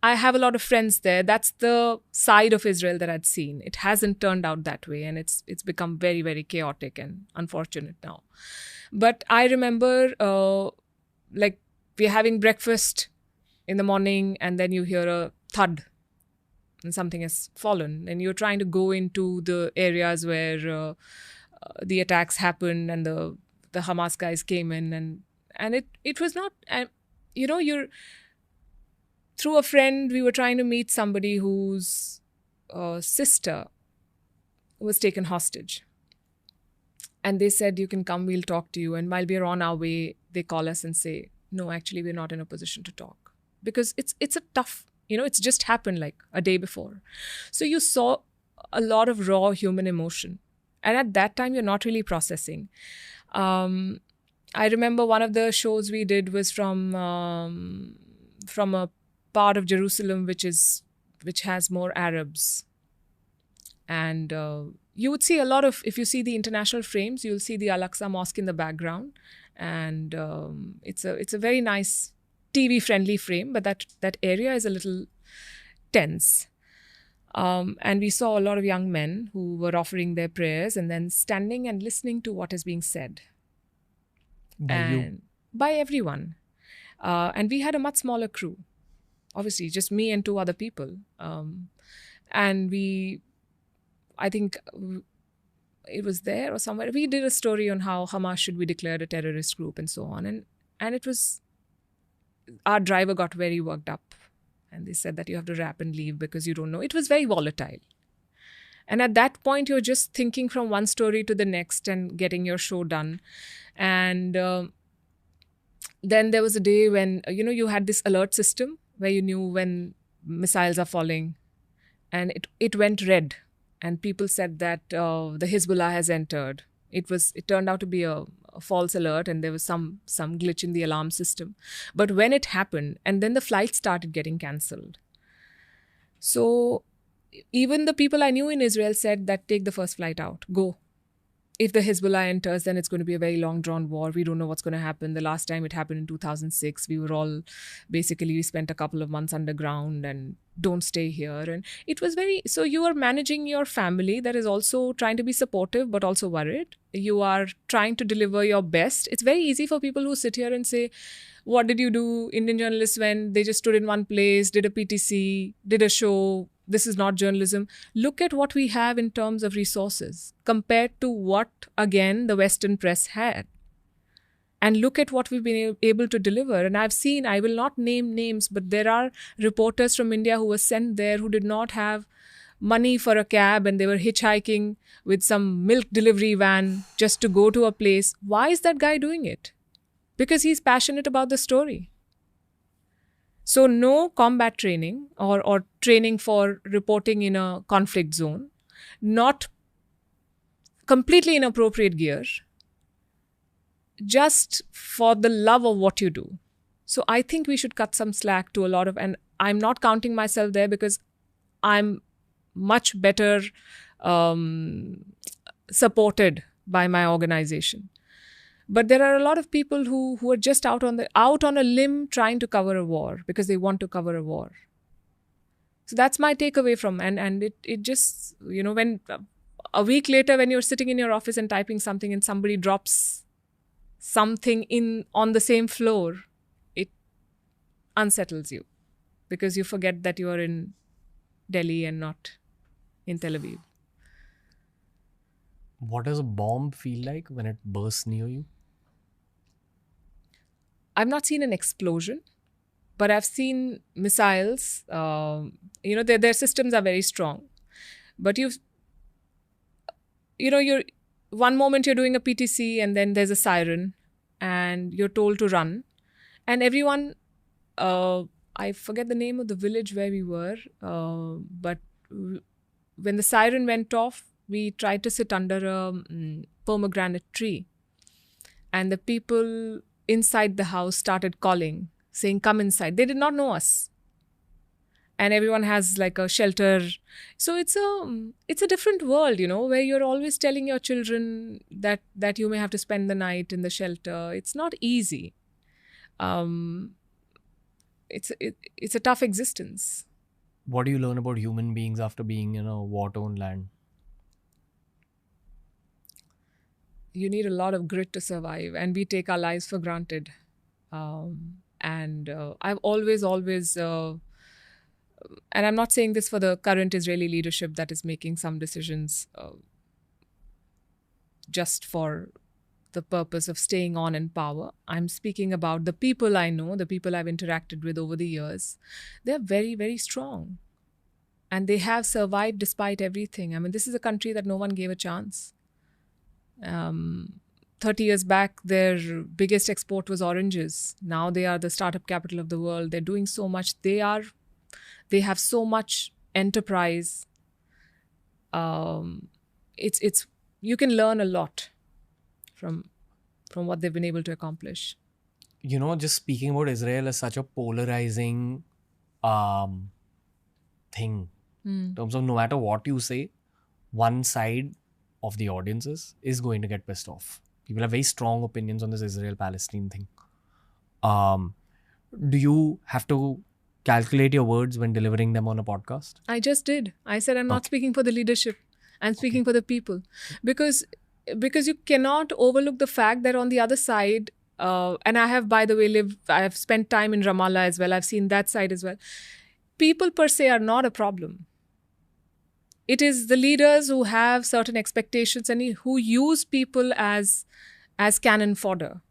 I have a lot of friends there. That's the side of Israel that I'd seen. It hasn't turned out that way, and it's become very, very chaotic and unfortunate now. But I remember, we're having breakfast in the morning, and then you hear a thud and something has fallen, and you're trying to go into the areas where the attacks happened and the Hamas guys came in, and it was not, you're through a friend, we were trying to meet somebody whose sister was taken hostage, and they said, "You can come, we'll talk to you." And while we're on our way, they call us and say, "No, actually, we're not in a position to talk." Because it's a tough, it's just happened like a day before. So you saw a lot of raw human emotion. And at that time, you're not really processing. I remember one of the shows we did was from a part of Jerusalem which has more Arabs. And you would see a lot of, if you see the international frames, you'll see the Al-Aqsa Mosque in the background. And it's a very nice TV-friendly frame, but that area is a little tense. And we saw a lot of young men who were offering their prayers and then standing and listening to what is being said. By everyone. And we had a much smaller crew. Obviously, just me and two other people. And I think it was there or somewhere, we did a story on how Hamas should be declared a terrorist group and so on. And it was, our driver got very worked up, and they said that you have to wrap and leave because you don't know. It was very volatile. And at that point, you're just thinking from one story to the next and getting your show done. And then there was a day when, you had this alert system where you knew when missiles are falling, and it went red. And people said that the Hezbollah has entered. It turned out to be a false alert, and there was some glitch in the alarm system. But when it happened, and then the flight started getting cancelled. So even the people I knew in Israel said that take the first flight out, go. If the Hezbollah enters, then it's going to be a very long drawn war. We don't know what's going to happen. The last time it happened in 2006, we spent a couple of months underground, and don't stay here. And it was so you are managing your family that is also trying to be supportive, but also worried. You are trying to deliver your best. It's very easy for people who sit here and say, what did you do? Indian journalists went, they just stood in one place, did a PTC, did a show. This is not journalism. Look at what we have in terms of resources compared to what, again, the Western press had. And look at what we've been able to deliver. And I've seen, I will not name names, but there are reporters from India who were sent there who did not have money for a cab and they were hitchhiking with some milk delivery van just to go to a place. Why is that guy doing it? Because he's passionate about the story. So, no combat training or training for reporting in a conflict zone, not completely inappropriate gear, just for the love of what you do. So, I think we should cut some slack to a lot of, and I'm not counting myself there because I'm much better supported by my organization. But there are a lot of people who are just out on a limb trying to cover a war because they want to cover a war. So that's my takeaway from, and it just, when a week later when you're sitting in your office and typing something and somebody drops something in on the same floor, it unsettles you because you forget that you are in Delhi and not in Tel Aviv. What does a bomb feel like when it bursts near you? I've not seen an explosion, but I've seen missiles. Their systems are very strong. But you're one moment you're doing a PTC and then there's a siren and you're told to run. And everyone, I forget the name of the village where we were, but when the siren went off, we tried to sit under a pomegranate tree. And the people inside the house started calling, saying, "Come inside." They did not know us. And everyone has like a shelter. So it's a different world, where you're always telling your children that you may have to spend the night in the shelter. It's not easy. It's a tough existence. What do you learn about human beings after being in a war-torn land? You need a lot of grit to survive, and we take our lives for granted. I've always, and I'm not saying this for the current Israeli leadership that is making some decisions just for the purpose of staying on in power. I'm speaking about the people I know, the people I've interacted with over the years. They're very, very strong. And they have survived despite everything. I mean, this is a country that no one gave a chance. 30 years back, their biggest export was oranges. Now they are the startup capital of the world. They're doing so much. They have so much enterprise. It's you can learn a lot from what they've been able to accomplish. Just speaking about Israel as such a polarizing thing. In terms of no matter what you say, one side of the audiences is going to get pissed off. People have very strong opinions on this Israel-Palestine thing. Do you have to calculate your words when delivering them on a podcast? I just did. I said I'm not speaking for the leadership. I'm speaking for the people. Because you cannot overlook the fact that on the other side, and I have, by the way, I have spent time in Ramallah as well. I've seen that side as well. People per se are not a problem. It is the leaders who have certain expectations and who use people as cannon fodder.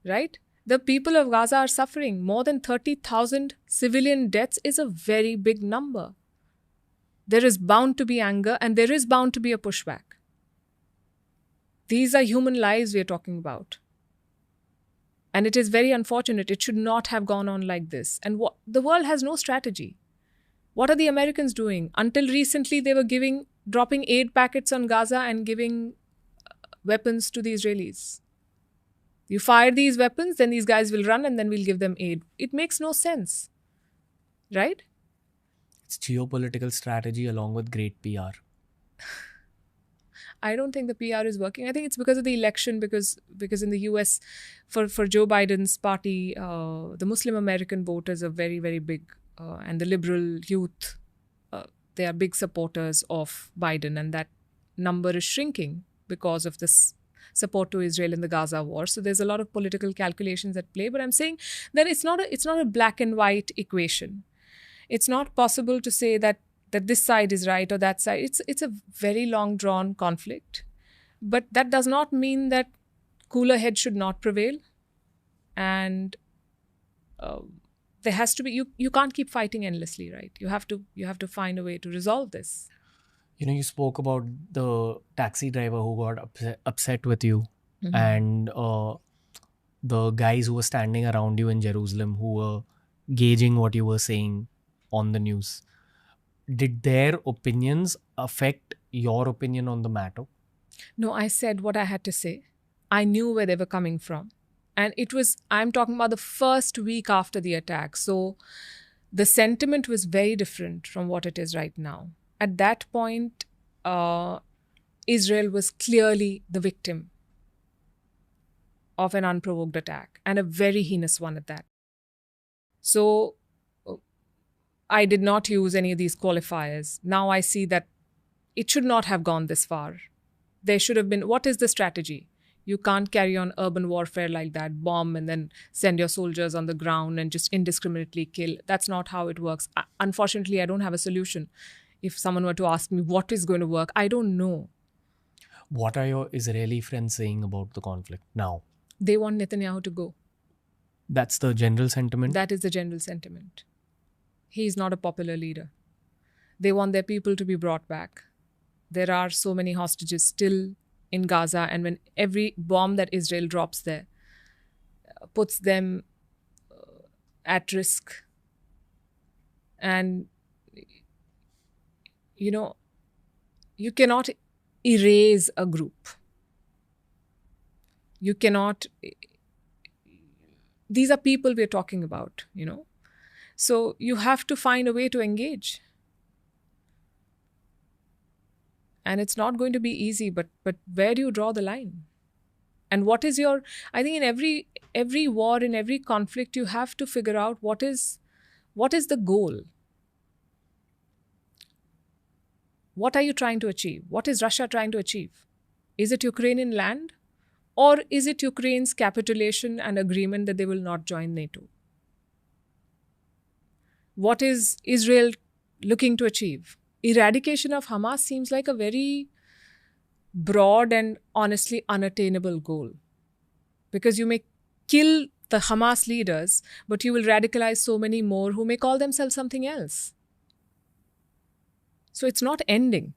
Right? The people of Gaza are suffering. More than 30,000 civilian deaths is a very big number. There is bound to be anger and there is bound to be a pushback. These are human lives we are talking about. And it is very unfortunate. It should not have gone on like this. And the world has no strategy. What are the Americans doing? Until recently, they were dropping aid packets on Gaza and giving weapons to the Israelis. You fire these weapons, then these guys will run and then we'll give them aid. It makes no sense. Right? It's geopolitical strategy along with great PR. I don't think the PR is working. I think it's because of the election, because in the US, for Joe Biden's party, the Muslim American voters are very, very big. And the liberal youth, they are big supporters of Biden, and that number is shrinking because of this support to Israel in the Gaza war. So there's a lot of political calculations at play. But I'm saying that it's not a black and white equation. It's not possible to say that this side is right or that side. It's a very long drawn conflict, but that does not mean that cooler heads should not prevail, and There has to be, you can't keep fighting endlessly, right? You have to find a way to resolve this. You spoke about the taxi driver who got upset with you, Mhm. and the guys who were standing around you in Jerusalem who were gauging what you were saying on the news. Did their opinions affect your opinion on the matter? No, I said what I had to say. I knew where they were coming from. And I'm talking about the first week after the attack. So the sentiment was very different from what it is right now. At that point, uh, Israel was clearly the victim of an unprovoked attack, and a very heinous one at that. So I did not use any of these qualifiers. Now I see that it should not have gone this far. There should have been, what is the strategy? You can't carry on urban warfare like that, bomb and then send your soldiers on the ground and just indiscriminately kill. That's not how it works. Unfortunately, I don't have a solution. If someone were to ask me what is going to work, I don't know. What are your Israeli friends saying about the conflict now? They want Netanyahu to go. That's the general sentiment. That is the general sentiment. He is not a popular leader. They want their people to be brought back. There are so many hostages still in Gaza, and when every bomb that Israel drops there puts them at risk. And, you cannot erase a group. You cannot. These are people we're talking about, So you have to find a way to engage. And it's not going to be easy, but where do you draw the line? And what is your, I think in every war, in every conflict, you have to figure out what is the goal? What are you trying to achieve? What is Russia trying to achieve? Is it Ukrainian land? Or is it Ukraine's capitulation and agreement that they will not join NATO? What is Israel looking to achieve? Eradication of Hamas seems like a very broad and honestly unattainable goal. Because you may kill the Hamas leaders, but you will radicalize so many more who may call themselves something else. So it's not ending.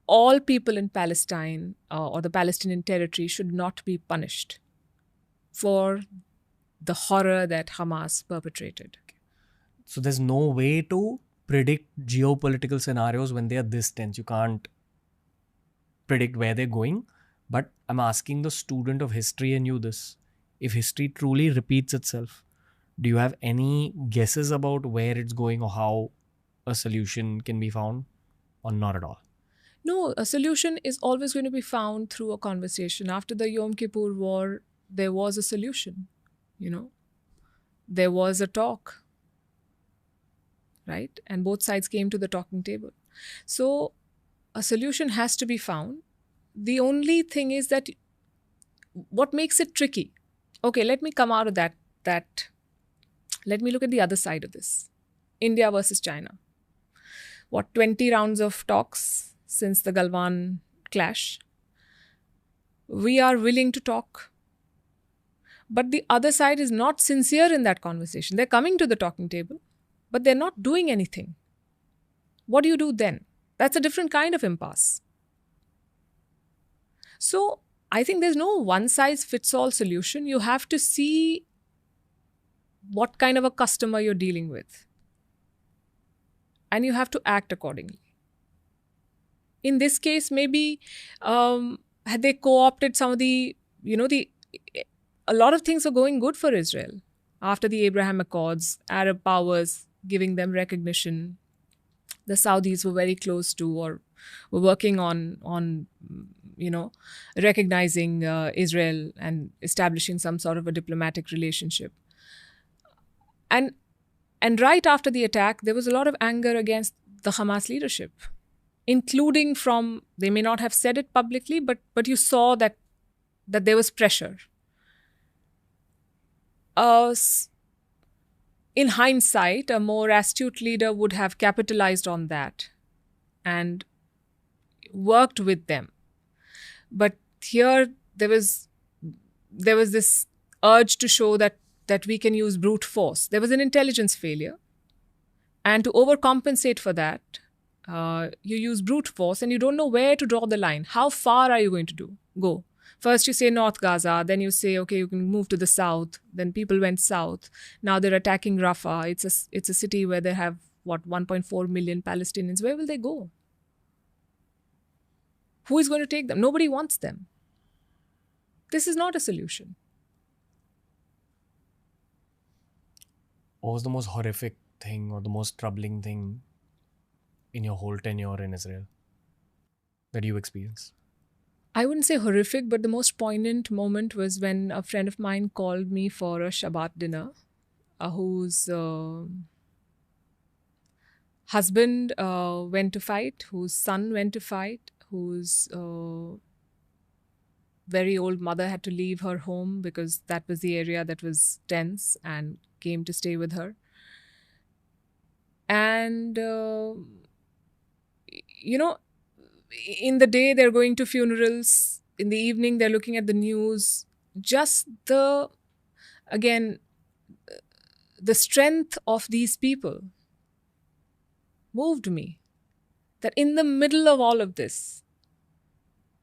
All people in Palestine or the Palestinian territory should not be punished for the horror that Hamas perpetrated. So there's no way to predict geopolitical scenarios when they are this tense. You can't predict where they're going. But I'm asking the student of history and you this. If history truly repeats itself, do you have any guesses about where it's going or how a solution can be found, or not at all? No, a solution is always going to be found through a conversation. After the Yom Kippur War, there was a solution, There was a talk, right? And both sides came to the talking table. So a solution has to be found. The only thing is that what makes it tricky? Okay, let me come out of that. Let me look at the other side of this. India versus China. 20 rounds of talks since the Galwan clash. We are willing to talk. But the other side is not sincere in that conversation. They're coming to the talking table, but they're not doing anything. What do you do then? That's a different kind of impasse. So I think there's no one-size-fits-all solution. You have to see what kind of a customer you're dealing with. And you have to act accordingly. In this case, maybe had they co-opted some of a lot of things are going good for Israel. After the Abraham Accords, Arab powers giving them recognition. The Saudis were very close to or were working on recognizing Israel and establishing some sort of a diplomatic relationship. And right after the attack, there was a lot of anger against the Hamas leadership, including from, they may not have said it publicly, but you saw that there was pressure. In hindsight, a more astute leader would have capitalized on that and worked with them. But here there was this urge to show that that we can use brute force. There was an intelligence failure. And to overcompensate for that, you use brute force and you don't know where to draw the line. How far are you going to go? First, you say North Gaza, then you say, okay, you can move to the south. Then people went south. Now they're attacking Rafah. It's a city where they have, 1.4 million Palestinians. Where will they go? Who is going to take them? Nobody wants them. This is not a solution. What was the most horrific thing or the most troubling thing in your whole tenure in Israel that you experienced? I wouldn't say horrific, but the most poignant moment was when a friend of mine called me for a Shabbat dinner, whose husband went to fight, whose son went to fight, whose very old mother had to leave her home because that was the area that was tense, and came to stay with her. And, in the day they're going to funerals, in the evening they're looking at the news. Just the strength of these people moved me. That in the middle of all of this,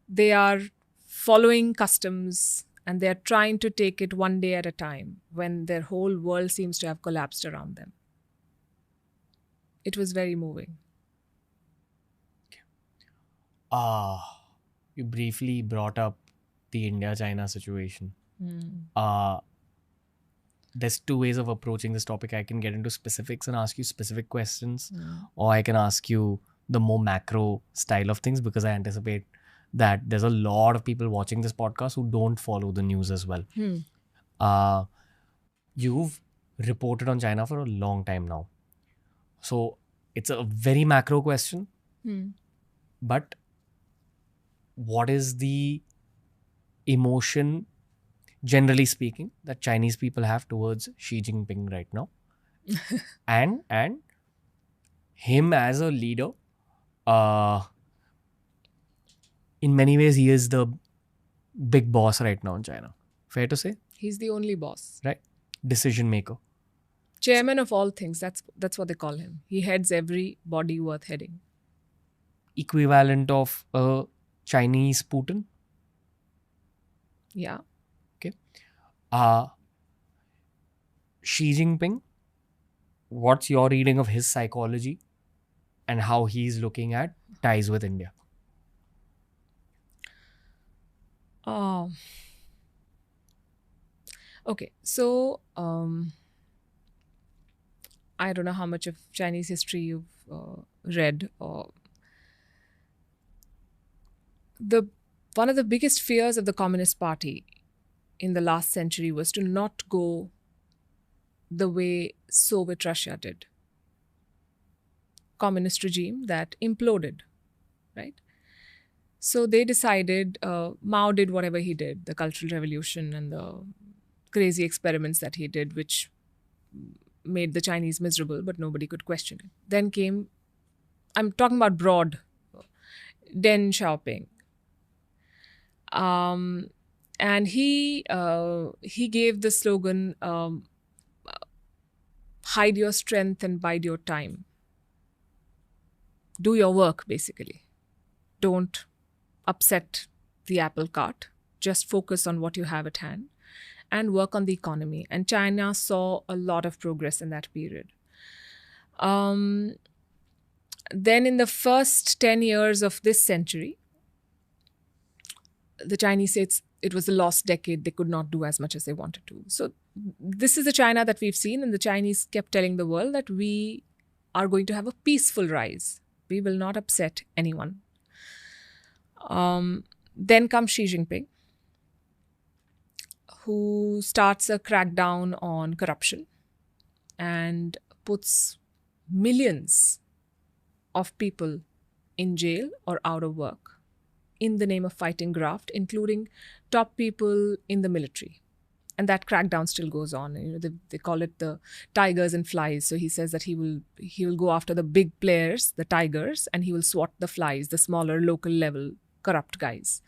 they are following customs and they're trying to take it one day at a time when their whole world seems to have collapsed around them. It was very moving. You briefly brought up the India-China situation. There's two ways of approaching this topic. I can get into specifics and ask you specific questions, or I can ask you the more macro style of things, because I anticipate that there's a lot of people watching this podcast who don't follow the news as well. You've reported on China for a long time now. So it's a very macro question. But what is the emotion, generally speaking, that Chinese people have towards Xi Jinping right now? and him as a leader, in many ways, he is the big boss right now in China. Fair to say? He's the only boss. Right. Decision maker. Chairman of all things. That's what they call him. He heads every body worth heading. Equivalent of a Chinese Putin? Yeah. Okay. Xi Jinping, what's your reading of his psychology and how he's looking at ties with India? Okay, so I don't know how much of Chinese history you've read. One of the biggest fears of the Communist Party in the last century was to not go the way Soviet Russia did. Communist regime that imploded, right? So they decided, Mao did whatever he did, the Cultural Revolution and the crazy experiments that he did, which made the Chinese miserable, but nobody could question it. Then came, I'm talking about broad, Deng Xiaoping. And he gave the slogan, hide your strength and bide your time. Do your work, basically. Don't upset the apple cart. Just focus on what you have at hand and work on the economy. And China saw a lot of progress in that period. Then in the first 10 years of this century, the Chinese say it was a lost decade. They could not do as much as they wanted to. So this is the China that we've seen, and the Chinese kept telling the world that we are going to have a peaceful rise. We will not upset anyone. Then comes Xi Jinping, who starts a crackdown on corruption and puts millions of people in jail or out of work in the name of fighting graft, including top people in the military. And that crackdown still goes on. You know, they call it the tigers and flies. So he says that he will go after the big players, the tigers, and he will swat the flies, the smaller local level corrupt guys.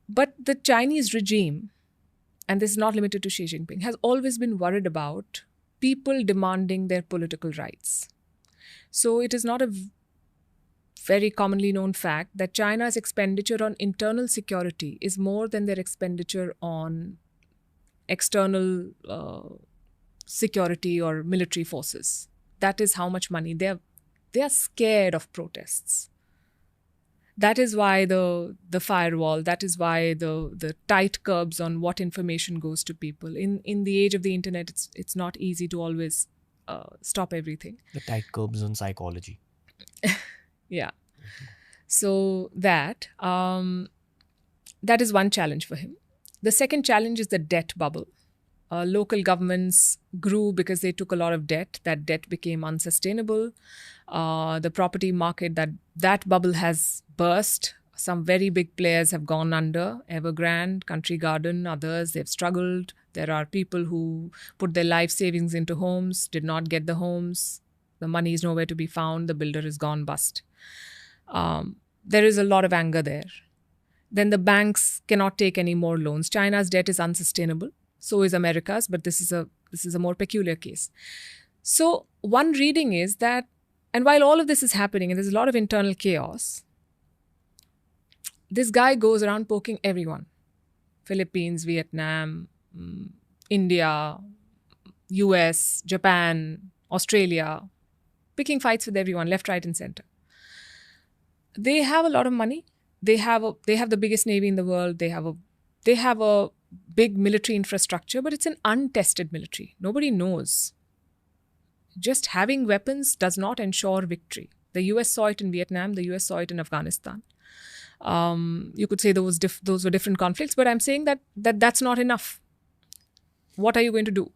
But the Chinese regime and this is not limited to Xi Jinping, has always been worried about people demanding their political rights. So it is not a very commonly known fact that China's expenditure on internal security is more than their expenditure on external security or military forces. That is how much money they are scared of protests. That is why the firewall, that is why the tight curbs on what information goes to people. In the age of the internet, it's not easy to always stop everything. The tight curbs on psychology. Yeah. So that is one challenge for him. The second challenge is the debt bubble. Local governments grew because they took a lot of debt. That debt became unsustainable. The property market, that bubble has burst. Some very big players have gone under. Evergrande, Country Garden, others, they've struggled. There are people who put their life savings into homes, did not get the homes. The money is nowhere to be found. The builder is gone bust. There is a lot of anger there. Then the banks cannot take any more loans. China's debt is unsustainable. So is America's, but this is a more peculiar case. So one reading is that, and while all of this is happening and there's a lot of internal chaos, this guy goes around poking everyone. Philippines, Vietnam, India, US, Japan, Australia, picking fights with everyone, left, right, and center. They have a lot of money. They have the biggest navy in the world. They have a big military infrastructure, but it's an untested military. Nobody knows. Just having weapons does not ensure victory. The US saw it in Vietnam. The US saw it in Afghanistan. You could say those were different conflicts, but I'm saying that's not enough. What are you going to do?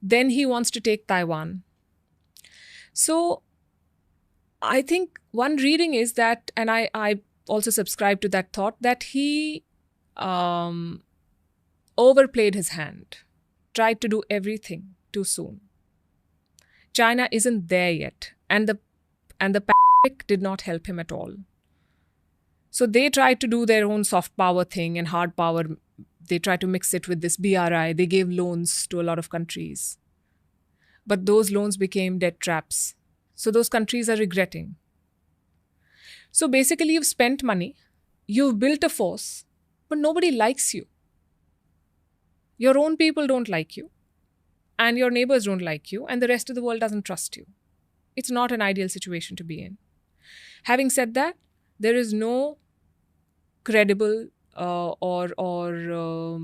Then he wants to take Taiwan. So I think one reading is that, and I also subscribe to that thought, that he overplayed his hand, tried to do everything too soon. China isn't there yet, and the pandemic did not help him at all. So they tried to do their own soft power thing and hard power. They tried to mix it with this BRI. They gave loans to a lot of countries. But those loans became debt traps. So those countries are regretting. So basically, you've spent money, you've built a force, but nobody likes you. Your own people don't like you, and your neighbors don't like you, and the rest of the world doesn't trust you. It's not an ideal situation to be in. Having said that, there is no credible or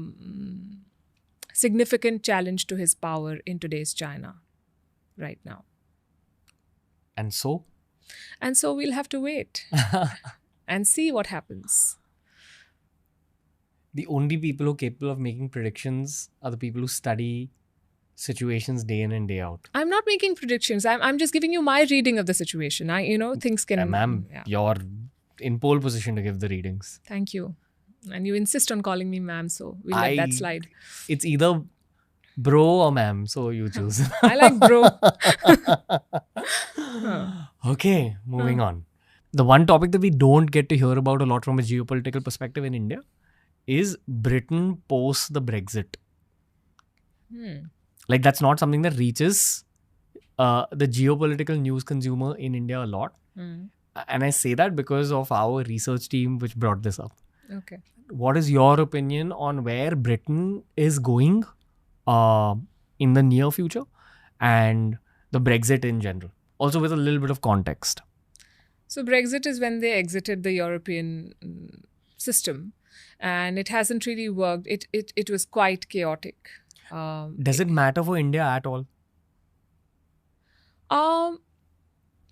significant challenge to his power in today's China right now. And so? And so we'll have to wait and see what happens. The only people who are capable of making predictions are the people who study situations day in and day out. I'm not making predictions. I'm just giving you my reading of the situation. Things can... Ma'am, you're in pole position to give the readings. Thank you. And you insist on calling me ma'am, so we'll let that slide. It's either bro or ma'am, so you choose. I like bro. Okay, moving on. The one topic that we don't get to hear about a lot from a geopolitical perspective in India is Britain post the Brexit. Like, that's not something that reaches the geopolitical news consumer in India a lot. And I say that because of our research team which brought this up. Okay. What is your opinion on where Britain is going in the near future and the Brexit in general? Also with a little bit of context. So Brexit is when they exited the European system, and it hasn't really worked. It was quite chaotic. Does it matter for India at all?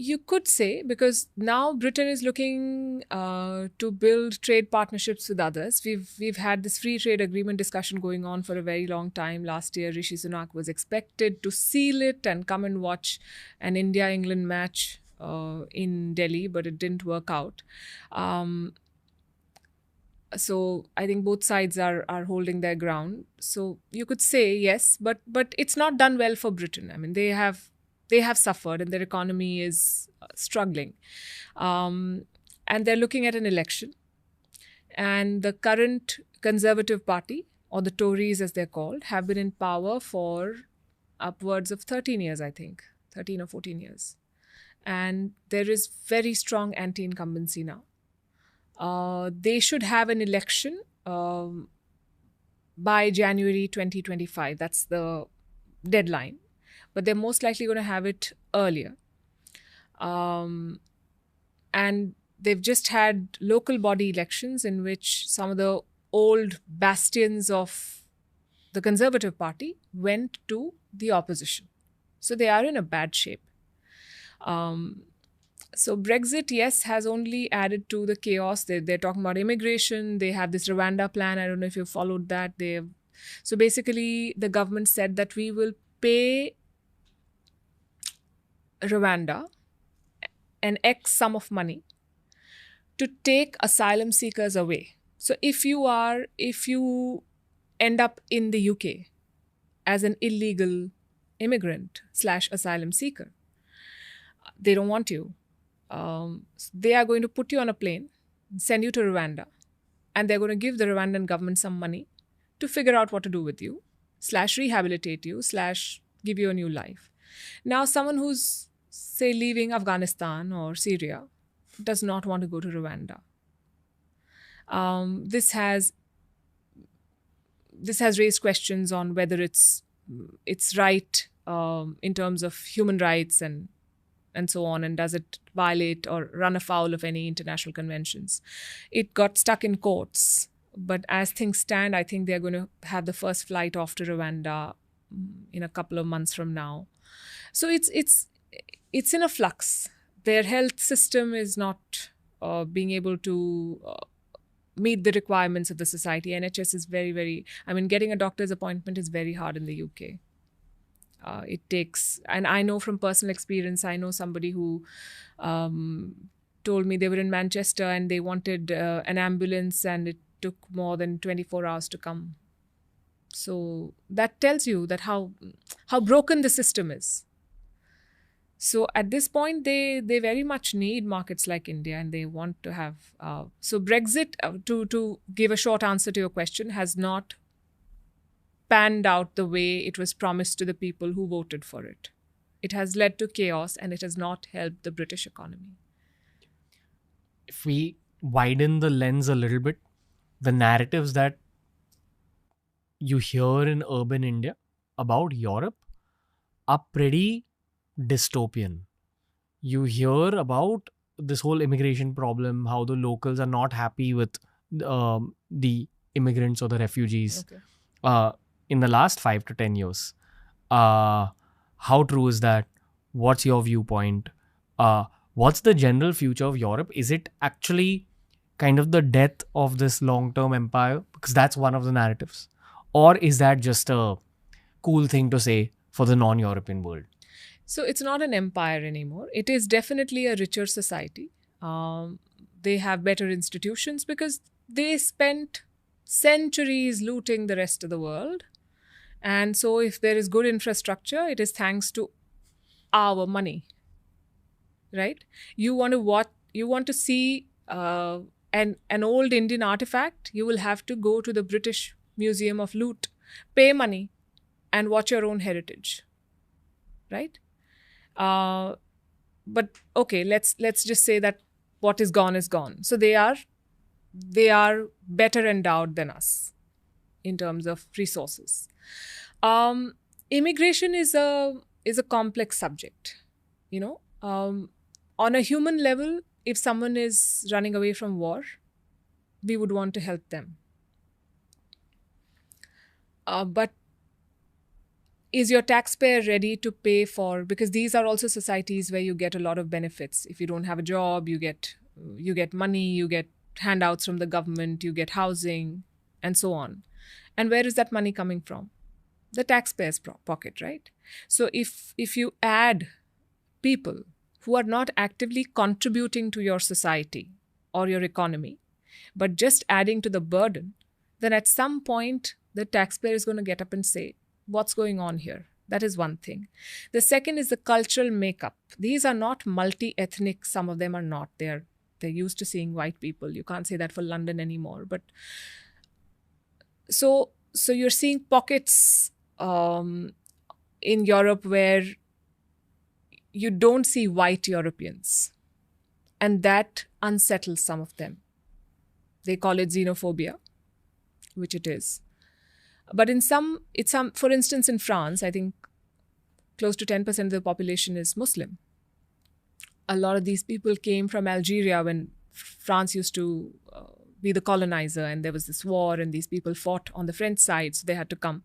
You could say, because now Britain is looking to build trade partnerships with others. We've had this free trade agreement discussion going on for a very long time. Last year, Rishi Sunak was expected to seal it and come and watch an India-England match in Delhi, but it didn't work out. So I think both sides are holding their ground. So you could say yes, but it's not done well for Britain. I mean, they have suffered and their economy is struggling. And they're looking at an election. And the current Conservative Party or the Tories as they're called, have been in power for upwards of 13 years, I think, 13 or 14 years. And there is very strong anti incumbency now. They should have an election by January 2025. That's the deadline. But they're most likely going to have it earlier. And they've just had local body elections in which some of the old bastions of the Conservative Party went to the opposition. So they are in a bad shape. So Brexit, yes, has only added to the chaos. They're talking about immigration. They have this Rwanda plan. I don't know if you followed that. So basically, the government said that we will pay Rwanda an X sum of money to take asylum seekers away. So if you end up in the UK as an illegal immigrant / asylum seeker, they don't want you. They are going to put you on a plane, send you to Rwanda, and they're going to give the Rwandan government some money to figure out what to do with you / rehabilitate you / give you a new life. Now, someone who's, say, leaving Afghanistan or Syria does not want to go to Rwanda. This has raised questions on whether it's right in terms of human rights and so on, and does it violate or run afoul of any international conventions. It got stuck in courts, but as things stand, I think they're going to have the first flight off to Rwanda in a couple of months from now. So it's in a flux. Their health system is not being able to meet the requirements of the society. NHS is very, very, getting a doctor's appointment is very hard in the UK. It takes, and I know from personal experience, I know somebody who told me they were in Manchester and they wanted an ambulance and it took more than 24 hours to come. So that tells you that how broken the system is. So at this point, they very much need markets like India, and they want to have. So Brexit, to give a short answer to your question, has not panned out the way it was promised to the people who voted for it. It has led to chaos, and it has not helped the British economy. If we widen the lens a little bit, the narratives that you hear in urban India about Europe are pretty dystopian. You hear about this whole immigration problem, how the locals are not happy with the immigrants or the refugees in the last 5 to 10 years. How true is that? What's your viewpoint? What's the general future of Europe? Is it actually kind of the death of this long-term empire? Because that's one of the narratives. Or is that just a cool thing to say for the non-European world? So it's not an empire anymore. It is definitely a richer society. They have better institutions because they spent centuries looting the rest of the world. And so if there is good infrastructure, it is thanks to our money, right? You want to see an old Indian artifact, you will have to go to the British Museum of Loot, pay money, and watch your own heritage, right? But okay, let's just say that what is gone is gone. So they are better endowed than us in terms of resources. Immigration is a complex subject, on a human level. If someone is running away from war, we would want to help them. But is your taxpayer ready to pay for, because these are also societies where you get a lot of benefits. If you don't have a job, you get money, you get handouts from the government, you get housing, and so on. And where is that money coming from? The taxpayer's pocket, right? So if you add people who are not actively contributing to your society or your economy, but just adding to the burden, then at some point the taxpayer is going to get up and say, what's going on here? That is one thing. The second is the cultural makeup. These are not multi-ethnic. Some of them are not. They're used to seeing white people. You can't say that for London anymore. But so So you're seeing pockets in Europe where you don't see white Europeans, and that unsettles some of them. They call it xenophobia, which it is. But for instance, in France, I think close to 10% of the population is Muslim. A lot of these people came from Algeria when France used to be the colonizer, and there was this war, and these people fought on the French side, so they had to come.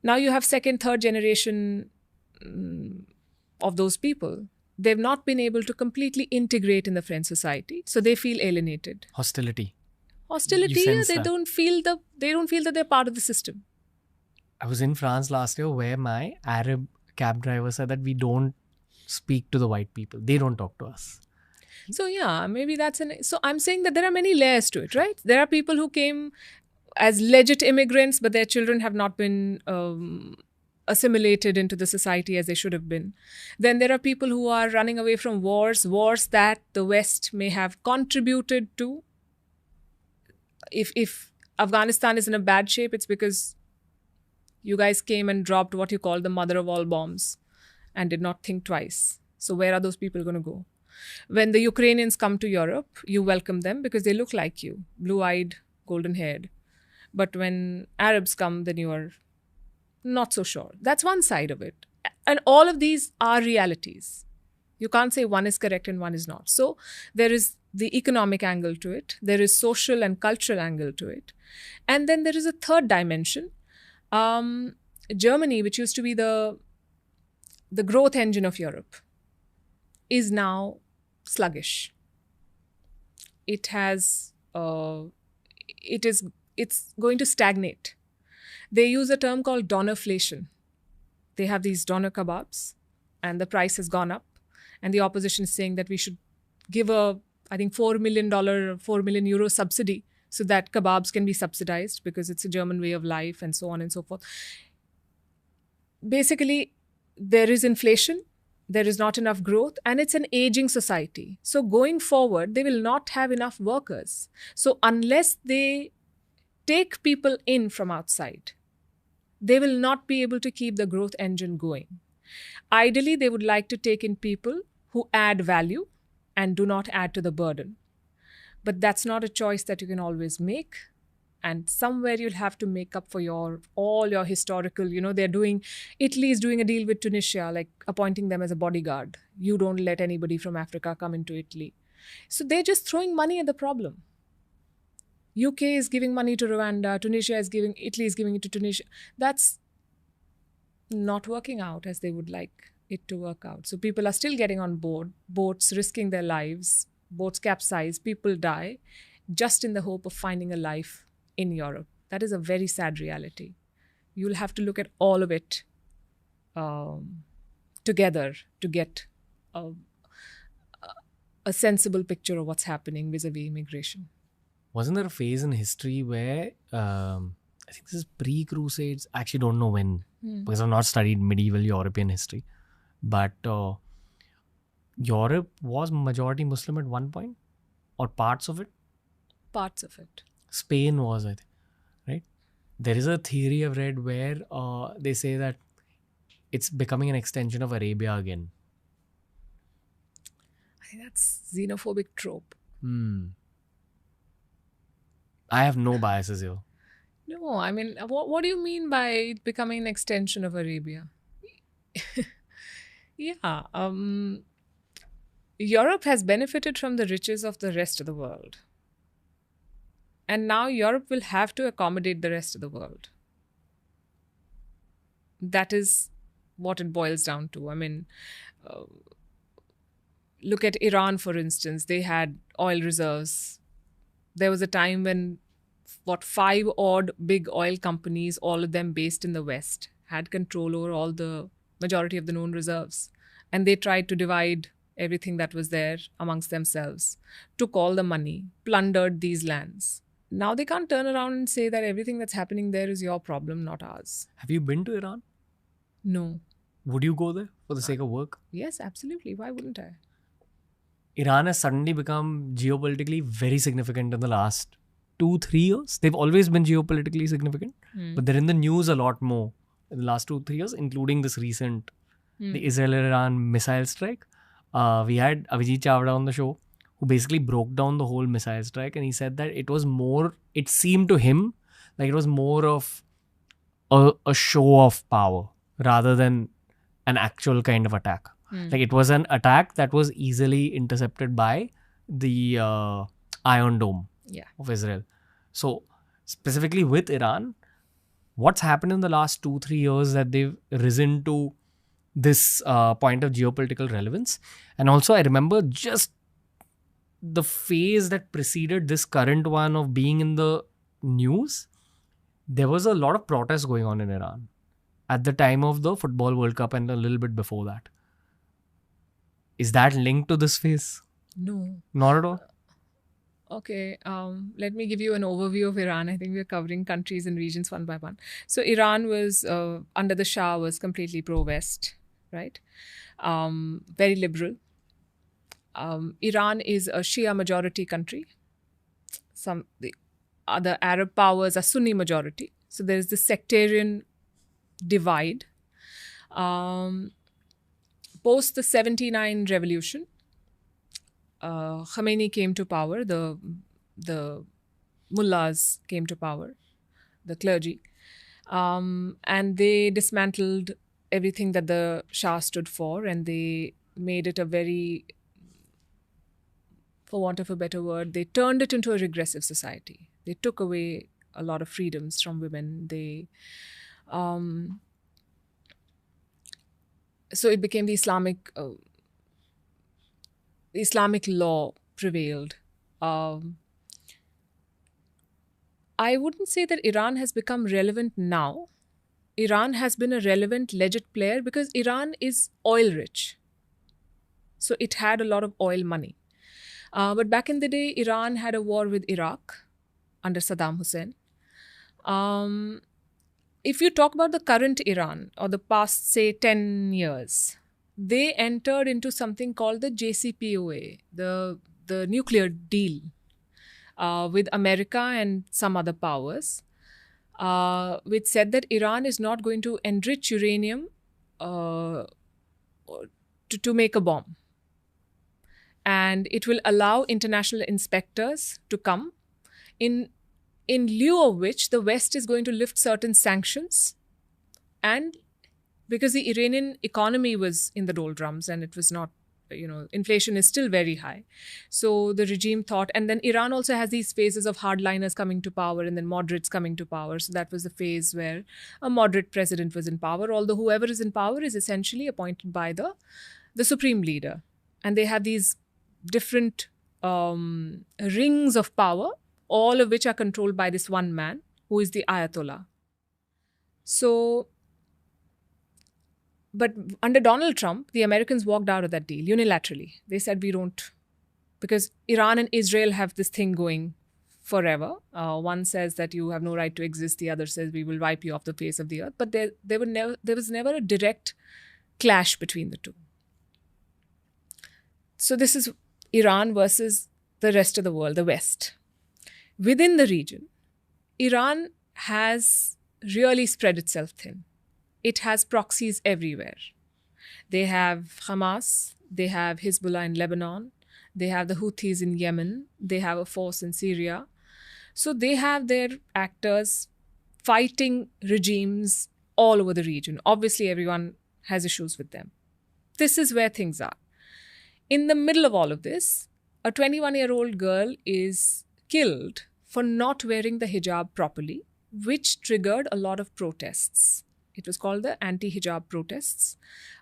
Now you have second, third generation of those people. They've not been able to completely integrate in the French society, so they feel alienated. Hostility. Hostility. sense They that. don't feel that they're part of the system. I was in France last year where my Arab cab driver said that we don't speak to the white people. They don't talk to us. So yeah, maybe so I'm saying that there are many layers to it, right? There are people who came as legit immigrants, but their children have not been assimilated into the society as they should have been. Then there are people who are running away from wars that the West may have contributed to. If Afghanistan is in a bad shape, it's because you guys came and dropped what you call the mother of all bombs and did not think twice. So where are those people going to go? When the Ukrainians come to Europe, you welcome them because they look like you, blue-eyed, golden-haired. But when Arabs come, then you are not so sure. That's one side of it. And all of these are realities. You can't say one is correct and one is not. So there is the economic angle to it. There is social and cultural angle to it. And then there is a third dimension. Germany, which used to be the growth engine of Europe, is now sluggish. It's going to stagnate. They use a term called donerflation. They have these doner kebabs, and the price has gone up. And the opposition is saying that we should give I think $4 million, €4 million subsidy so that kebabs can be subsidized because it's a German way of life and so on and so forth. Basically, there is inflation, there is not enough growth, and it's an aging society. So going forward, they will not have enough workers. So unless they take people in from outside, they will not be able to keep the growth engine going. Ideally, they would like to take in people who add value and do not add to the burden. But that's not a choice that you can always make. And somewhere you'll have to make up for all your historical, Italy is doing a deal with Tunisia, like appointing them as a bodyguard. You don't let anybody from Africa come into Italy. So they're just throwing money at the problem. UK is giving money to Rwanda, Italy is giving it to Tunisia. That's not working out as they would like it to work out. So people are still getting on board, boats risking their lives, boats capsize, people die, just in the hope of finding a life in Europe. That is a very sad reality. You'll have to look at all of it together to get a sensible picture of what's happening vis-a-vis immigration. Wasn't there a phase in history where, I think this is pre-Crusades, I actually don't know when, because I've not studied medieval European history, but Europe was majority Muslim at one point, or parts of it? Parts of it. Spain was, I think, right? There is a theory I've read where they say that it's becoming an extension of Arabia again. I think that's xenophobic trope. I have no biases here. No, I mean, what do you mean by it becoming an extension of Arabia? Yeah. Europe has benefited from the riches of the rest of the world. And now Europe will have to accommodate the rest of the world. That is what it boils down to. I mean, look at Iran, for instance. They had oil reserves. There was a time when 5 odd big oil companies, all of them based in the West, had control over all the majority of the known reserves. And they tried to divide everything that was there amongst themselves, took all the money, plundered these lands. Now they can't turn around and say that everything that's happening there is your problem, not ours. Have you been to Iran? No. Would you go there for the sake of work? Yes, absolutely. Why wouldn't I? Iran has suddenly become geopolitically very significant in the last 2-3 years. They've always been geopolitically significant, Hmm. but they're in the news a lot more in the last 2-3 years, including this recent, the Israel-Iran missile strike. We had Avijit Chavda on the show, who basically broke down the whole missile strike, and he said that it seemed to him like it was more of a show of power rather than an actual kind of attack. Like it was an attack that was easily intercepted by the Iron Dome Yeah. of Israel. So specifically with Iran, what's happened in the last 2-3 years that they've risen to this point of geopolitical relevance. And also I remember just the phase that preceded this current one of being in the news, there was a lot of protests going on in Iran at the time of the Football World Cup and a little bit before that. Is that linked to this phase? No. Not at all. Okay, let me give you an overview of Iran. I think we're covering countries and regions one by one. So Iran was, under the Shah, was completely pro-West, right? Very liberal. Iran is a Shia majority country. The other Arab powers are Sunni majority. So there's this sectarian divide. Post the 79 revolution, Khomeini came to power, the mullahs came to power, the clergy, and they dismantled everything that the Shah stood for, and they made it a very, for want of a better word, they turned it into a regressive society. They took away a lot of freedoms from women. So it became the Islamic law prevailed. I wouldn't say that Iran has become relevant now. Iran has been a relevant legit player because Iran is oil rich. So it had a lot of oil money. But back in the day, Iran had a war with Iraq under Saddam Hussein. If you talk about the current Iran or the past, say, 10 years, they entered into something called the JCPOA, the nuclear deal with America and some other powers, which said that Iran is not going to enrich uranium to make a bomb. And it will allow international inspectors to come, in lieu of which the West is going to lift certain sanctions. And because the Iranian economy was in the doldrums and it was not, inflation is still very high. So the regime thought, and then Iran also has these phases of hardliners coming to power and then moderates coming to power. So that was the phase where a moderate president was in power, although whoever is in power is essentially appointed by the supreme leader. And they have these different rings of power, all of which are controlled by this one man, who is the Ayatollah. So, but under Donald Trump, the Americans walked out of that deal unilaterally. They said, we don't, because Iran and Israel have this thing going forever. One says that you have no right to exist. The other says we will wipe you off the face of the earth. But there was never a direct clash between the two. So this is Iran versus the rest of the world, the West. Within the region, Iran has really spread itself thin. It has proxies everywhere. They have Hamas, they have Hezbollah in Lebanon, they have the Houthis in Yemen, they have a force in Syria. So they have their actors fighting regimes all over the region. Obviously, everyone has issues with them. This is where things are. In the middle of all of this, a 21-year-old girl is killed for not wearing the hijab properly, which triggered a lot of protests. It was called the anti-hijab protests.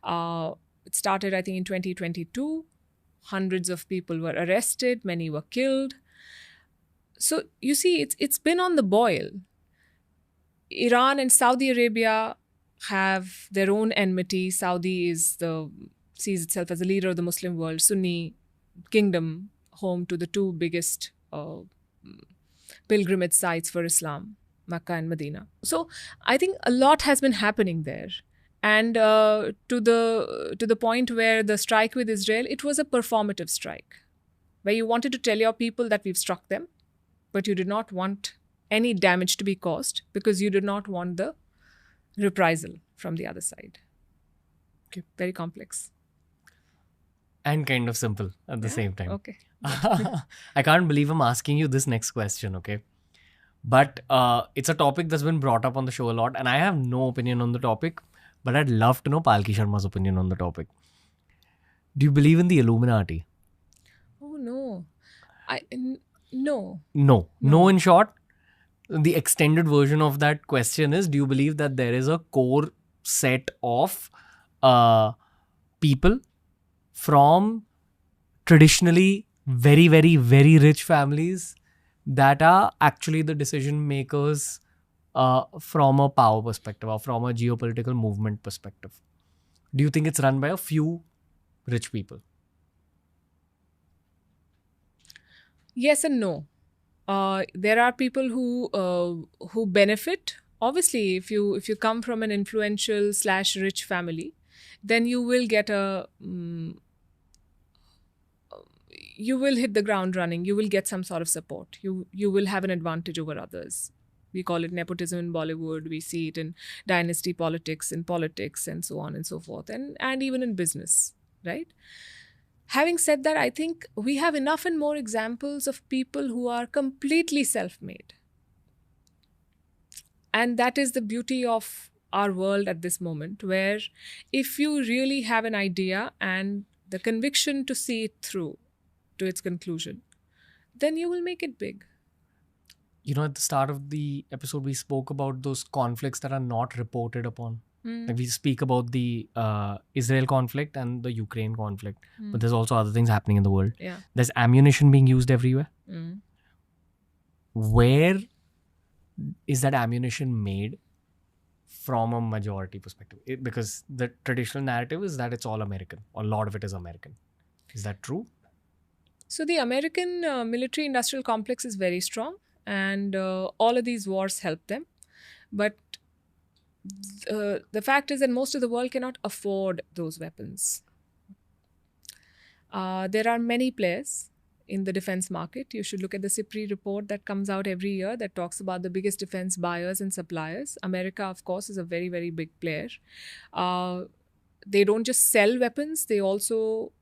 It started, I think, in 2022. Hundreds of people were arrested. Many were killed. So you see, it's been on the boil. Iran and Saudi Arabia have their own enmity. Saudi sees itself as a leader of the Muslim world, Sunni kingdom, home to the two biggest pilgrimage sites for Islam, Mecca and Medina. So I think a lot has been happening there. And to the point where the strike with Israel, it was a performative strike, where you wanted to tell your people that we've struck them, but you did not want any damage to be caused because you did not want the reprisal from the other side. Okay. Very complex. And kind of simple at the same time. Okay. I can't believe I'm asking you this next question, okay? But it's a topic that's been brought up on the show a lot, and I have no opinion on the topic, but I'd love to know Palki Sharma's opinion on the topic. Do you believe in the Illuminati? Oh no. No. No, in short. The extended version of that question is, do you believe that there is a core set of people from traditionally very, very, very rich families that are actually the decision makers from a power perspective or from a geopolitical movement perspective? Do you think it's run by a few rich people? Yes and no. There are people who benefit. Obviously, if you come from an influential / rich family, then you will get you will hit the ground running. You will get some sort of support. You will have an advantage over others. We call it nepotism in Bollywood. We see it in dynasty politics, and so on and so forth, and even in business, right? Having said that, I think we have enough and more examples of people who are completely self-made. And that is the beauty of our world at this moment, where if you really have an idea and the conviction to see it through to its conclusion, then you will make it big. You know, at the start of the episode, we spoke about those conflicts that are not reported upon. Like we speak about the Israel conflict and the Ukraine conflict, but there's also other things happening in the world. Yeah. There's ammunition being used everywhere. Where is that ammunition made from a majority perspective? Because the traditional narrative is that it's all American, or a lot of it is American. Is that true? So the American military-industrial complex is very strong, and all of these wars help them. But the fact is that most of the world cannot afford those weapons. There are many players in the defense market. You should look at the CIPRI report that comes out every year that talks about the biggest defense buyers and suppliers. America, of course, is a very, very big player. They don't just sell weapons, they also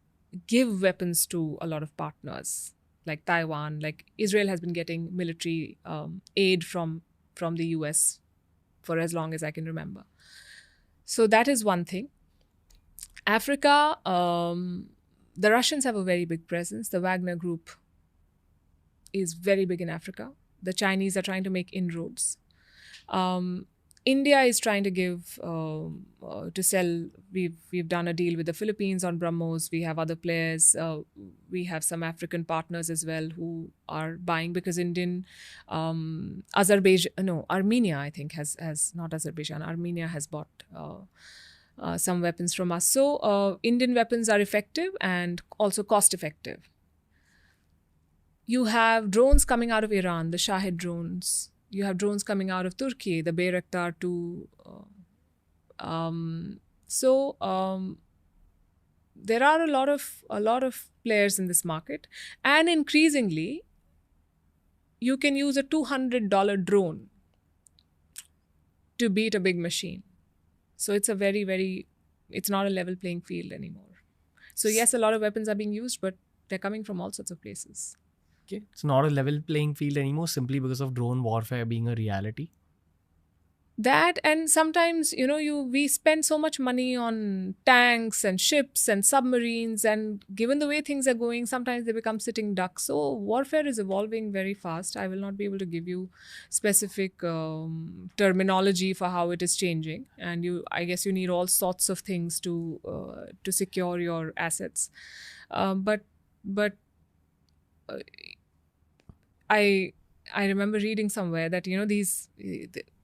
give weapons to a lot of partners, like Taiwan. Like Israel has been getting military aid from the US for as long as I can remember. So that is one thing. Africa, the Russians have a very big presence. The Wagner Group is very big in Africa. The Chinese are trying to make inroads. India is trying to give, to sell. We've done a deal with the Philippines on BrahMos. We have other players. We have some African partners as well who are buying, because Armenia, I think, has not Azerbaijan. Armenia has bought some weapons from us. So Indian weapons are effective and also cost effective. You have drones coming out of Iran, the Shahid drones. You have drones coming out of Turkey, the Bayraktar 2. There are a lot of players in this market, and increasingly, you can use a $200 drone to beat a big machine. So it's a it's not a level playing field anymore. So yes, a lot of weapons are being used, but they're coming from all sorts of places. Okay. It's not a level playing field anymore simply because of drone warfare being a reality. That, and sometimes, we spend so much money on tanks and ships and submarines, and given the way things are going, sometimes they become sitting ducks. So warfare is evolving very fast. I will not be able to give you specific terminology for how it is changing. And I guess you need all sorts of things to secure your assets. But I remember reading somewhere that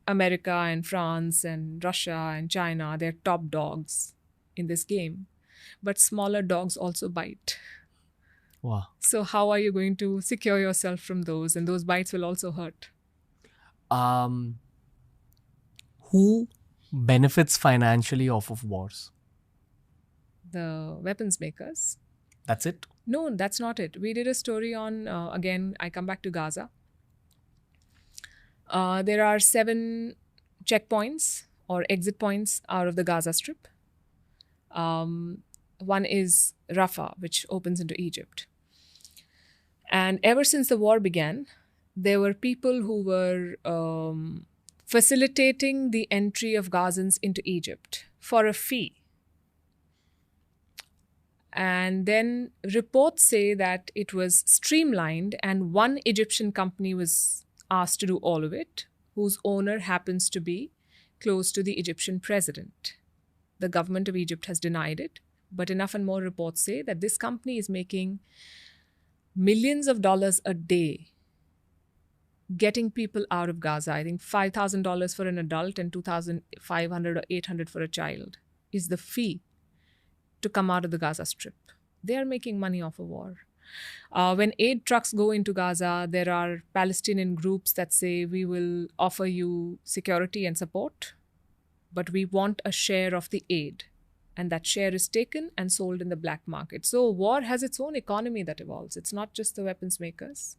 America and France and Russia and China, they're top dogs in this game, but smaller dogs also bite. Wow. So how are you going to secure yourself from those? And those bites will also hurt. Who benefits financially off of wars? The weapons makers. That's it? No, that's not it. We did a story on, again, I come back to Gaza. There are 7 checkpoints or exit points out of the Gaza Strip. One is Rafah, which opens into Egypt. And ever since the war began, there were people who were facilitating the entry of Gazans into Egypt for a fee. And then reports say that it was streamlined and one Egyptian company was asked to do all of it, whose owner happens to be close to the Egyptian president. The government of Egypt has denied it, but enough and more reports say that this company is making millions of dollars a day getting people out of Gaza. I think $5,000 for an adult and $2,500 or $800 for a child is the fee to come out of the Gaza Strip. They are making money off a war. When aid trucks go into Gaza, there are Palestinian groups that say, we will offer you security and support, but we want a share of the aid. And that share is taken and sold in the black market. So war has its own economy that evolves. It's not just the weapons makers.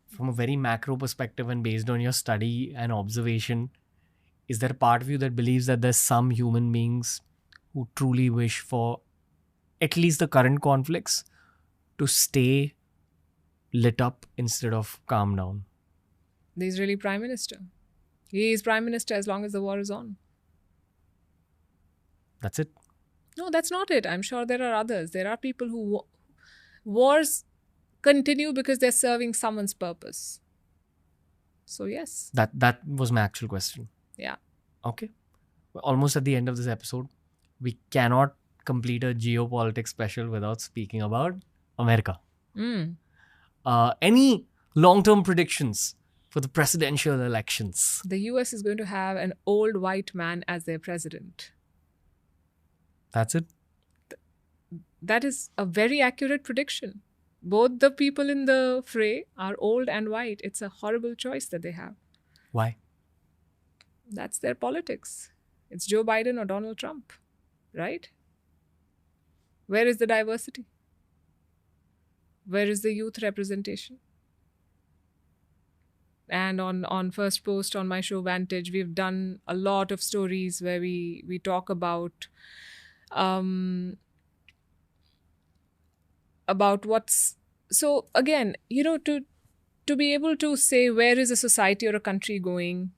From a very macro perspective and based on your study and observation, is there a part of you that believes that there's some human beings who truly wish for at least the current conflicts to stay lit up instead of calm down? The Israeli prime minister. He is prime minister as long as the war is on. That's it? No, that's not it. I'm sure there are others. There are people who... Wars continue because they're serving someone's purpose. So yes. That was my actual question. Yeah. Okay. We're almost at the end of this episode. We cannot complete a geopolitics special without speaking about America. Any long-term predictions for the presidential elections? The US is going to have an old white man as their president. That's it? That is a very accurate prediction. Both the people in the fray are old and white. It's a horrible choice that they have. Why? That's their politics. It's Joe Biden or Donald Trump, right? Where is the diversity? Where is the youth representation? And on First Post on my show Vantage, we've done a lot of stories where we talk about what's... So again, to be able to say where is a society or a country going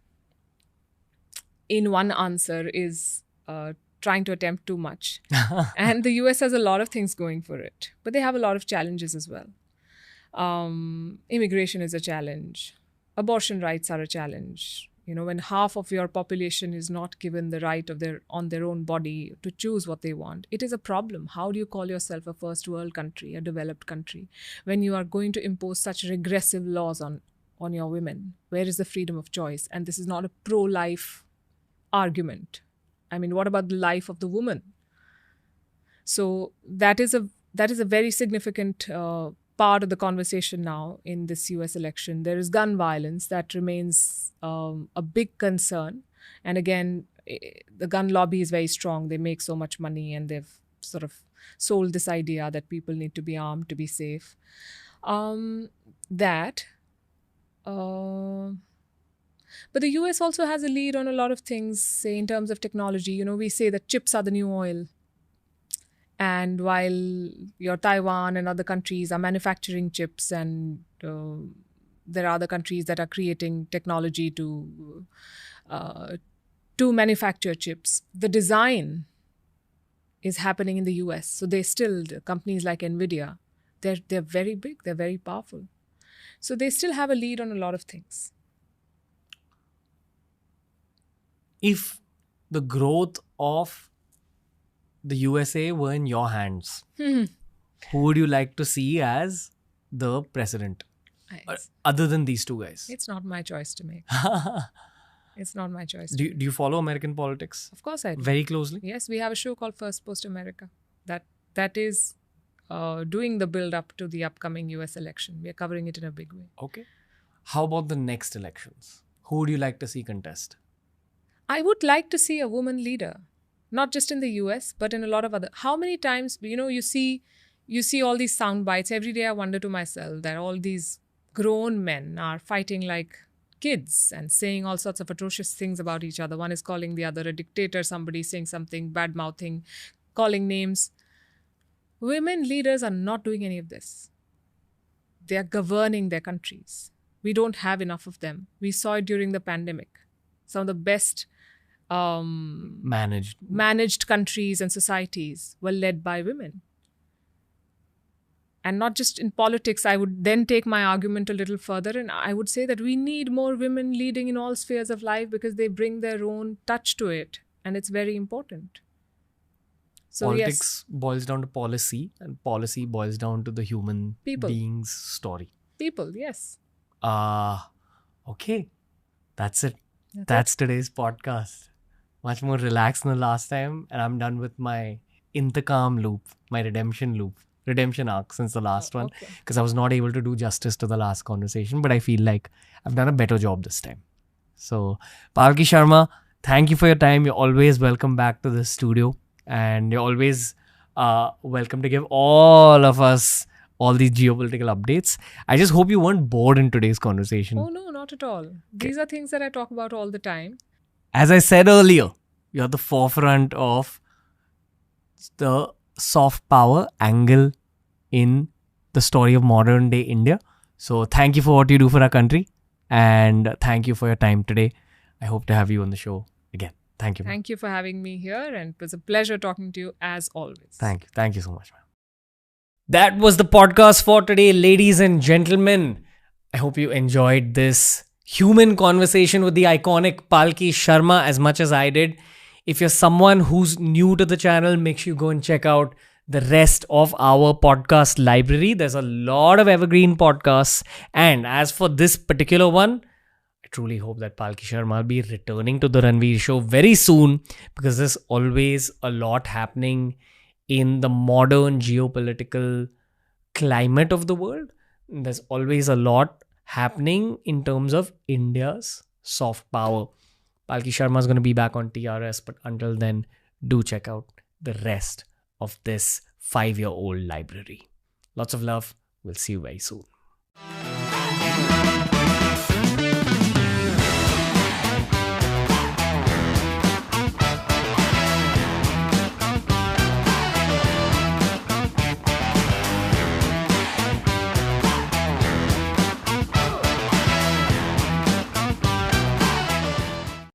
in one answer is trying to attempt too much. And the US has a lot of things going for it, but they have a lot of challenges as well. Immigration is a challenge. Abortion rights are a challenge. When half of your population is not given the right on their own body to choose what they want, it is a problem. How do you call yourself a first world country, a developed country, when you are going to impose such regressive laws on your women? Where is the freedom of choice? And this is not a pro-life argument. I mean, what about the life of the woman? So that is a very significant part of the conversation now in this US election. There is gun violence that remains a big concern. And again, the gun lobby is very strong. They make so much money and they've sort of sold this idea that people need to be armed to be safe. But the US also has a lead on a lot of things, say in terms of technology. We say that chips are the new oil. And while your Taiwan and other countries are manufacturing chips and there are other countries that are creating technology to manufacture chips, the design is happening in the US. So companies like NVIDIA, they're very big, they're very powerful. So they still have a lead on a lot of things. If the growth of the USA were in your hands, who would you like to see as the president? Other than these two guys? It's not my choice to make. It's not my choice. Do you follow American politics? Of course I do. Very closely? Yes, we have a show called First Post America that is doing the build-up to the upcoming US election. We are covering it in a big way. Okay. How about the next elections? Who would you like to see contest? I would like to see a woman leader. Not just in the US, but in a lot of other... How many times, you see all these sound bites. Every day I wonder to myself that all these grown men are fighting like kids and saying all sorts of atrocious things about each other. One is calling the other a dictator, somebody saying something, bad mouthing, calling names. Women leaders are not doing any of this. They are governing their countries. We don't have enough of them. We saw it during the pandemic. Some of the best managed countries and societies were led by women. And not just in politics, I would then take my argument a little further and I would say that we need more women leading in all spheres of life because they bring their own touch to it and it's very important. So Politics boils down to policy and policy boils down to the human being's story. People, yes. Okay. That's it. That's today's podcast. Much more relaxed than the last time and I'm done with my intercom loop, my redemption arc since the last one because I was not able to do justice to the last conversation, but I feel like I've done a better job this time. So, Palki Sharma, thank you for your time. You're always welcome back to the studio and you're always welcome to give all of us all these geopolitical updates. I just hope you weren't bored in today's conversation. Oh, no, not at all. These are things that I talk about all the time. As I said earlier, you're at the forefront of the soft power angle in the story of modern day India. So thank you for what you do for our country and thank you for your time today. I hope to have you on the show again. Thank you. Thank you for having me here and it was a pleasure talking to you as always. Thank you. Thank you so much, man. That was the podcast for today, ladies and gentlemen. I hope you enjoyed this human conversation with the iconic Palki Sharma as much as I did. If you're someone who's new to the channel, make sure you go and check out the rest of our podcast library. There's a lot of evergreen podcasts. And as for this particular one, I truly hope that Palki Sharma will be returning to the Ranveer show very soon because there's always a lot happening in the modern geopolitical climate of the world. There's always a lot happening in terms of India's soft power. Palki Sharma is going to be back on TRS, but until then, do check out the rest of this 5-year-old library. Lots of love. We'll see you very soon.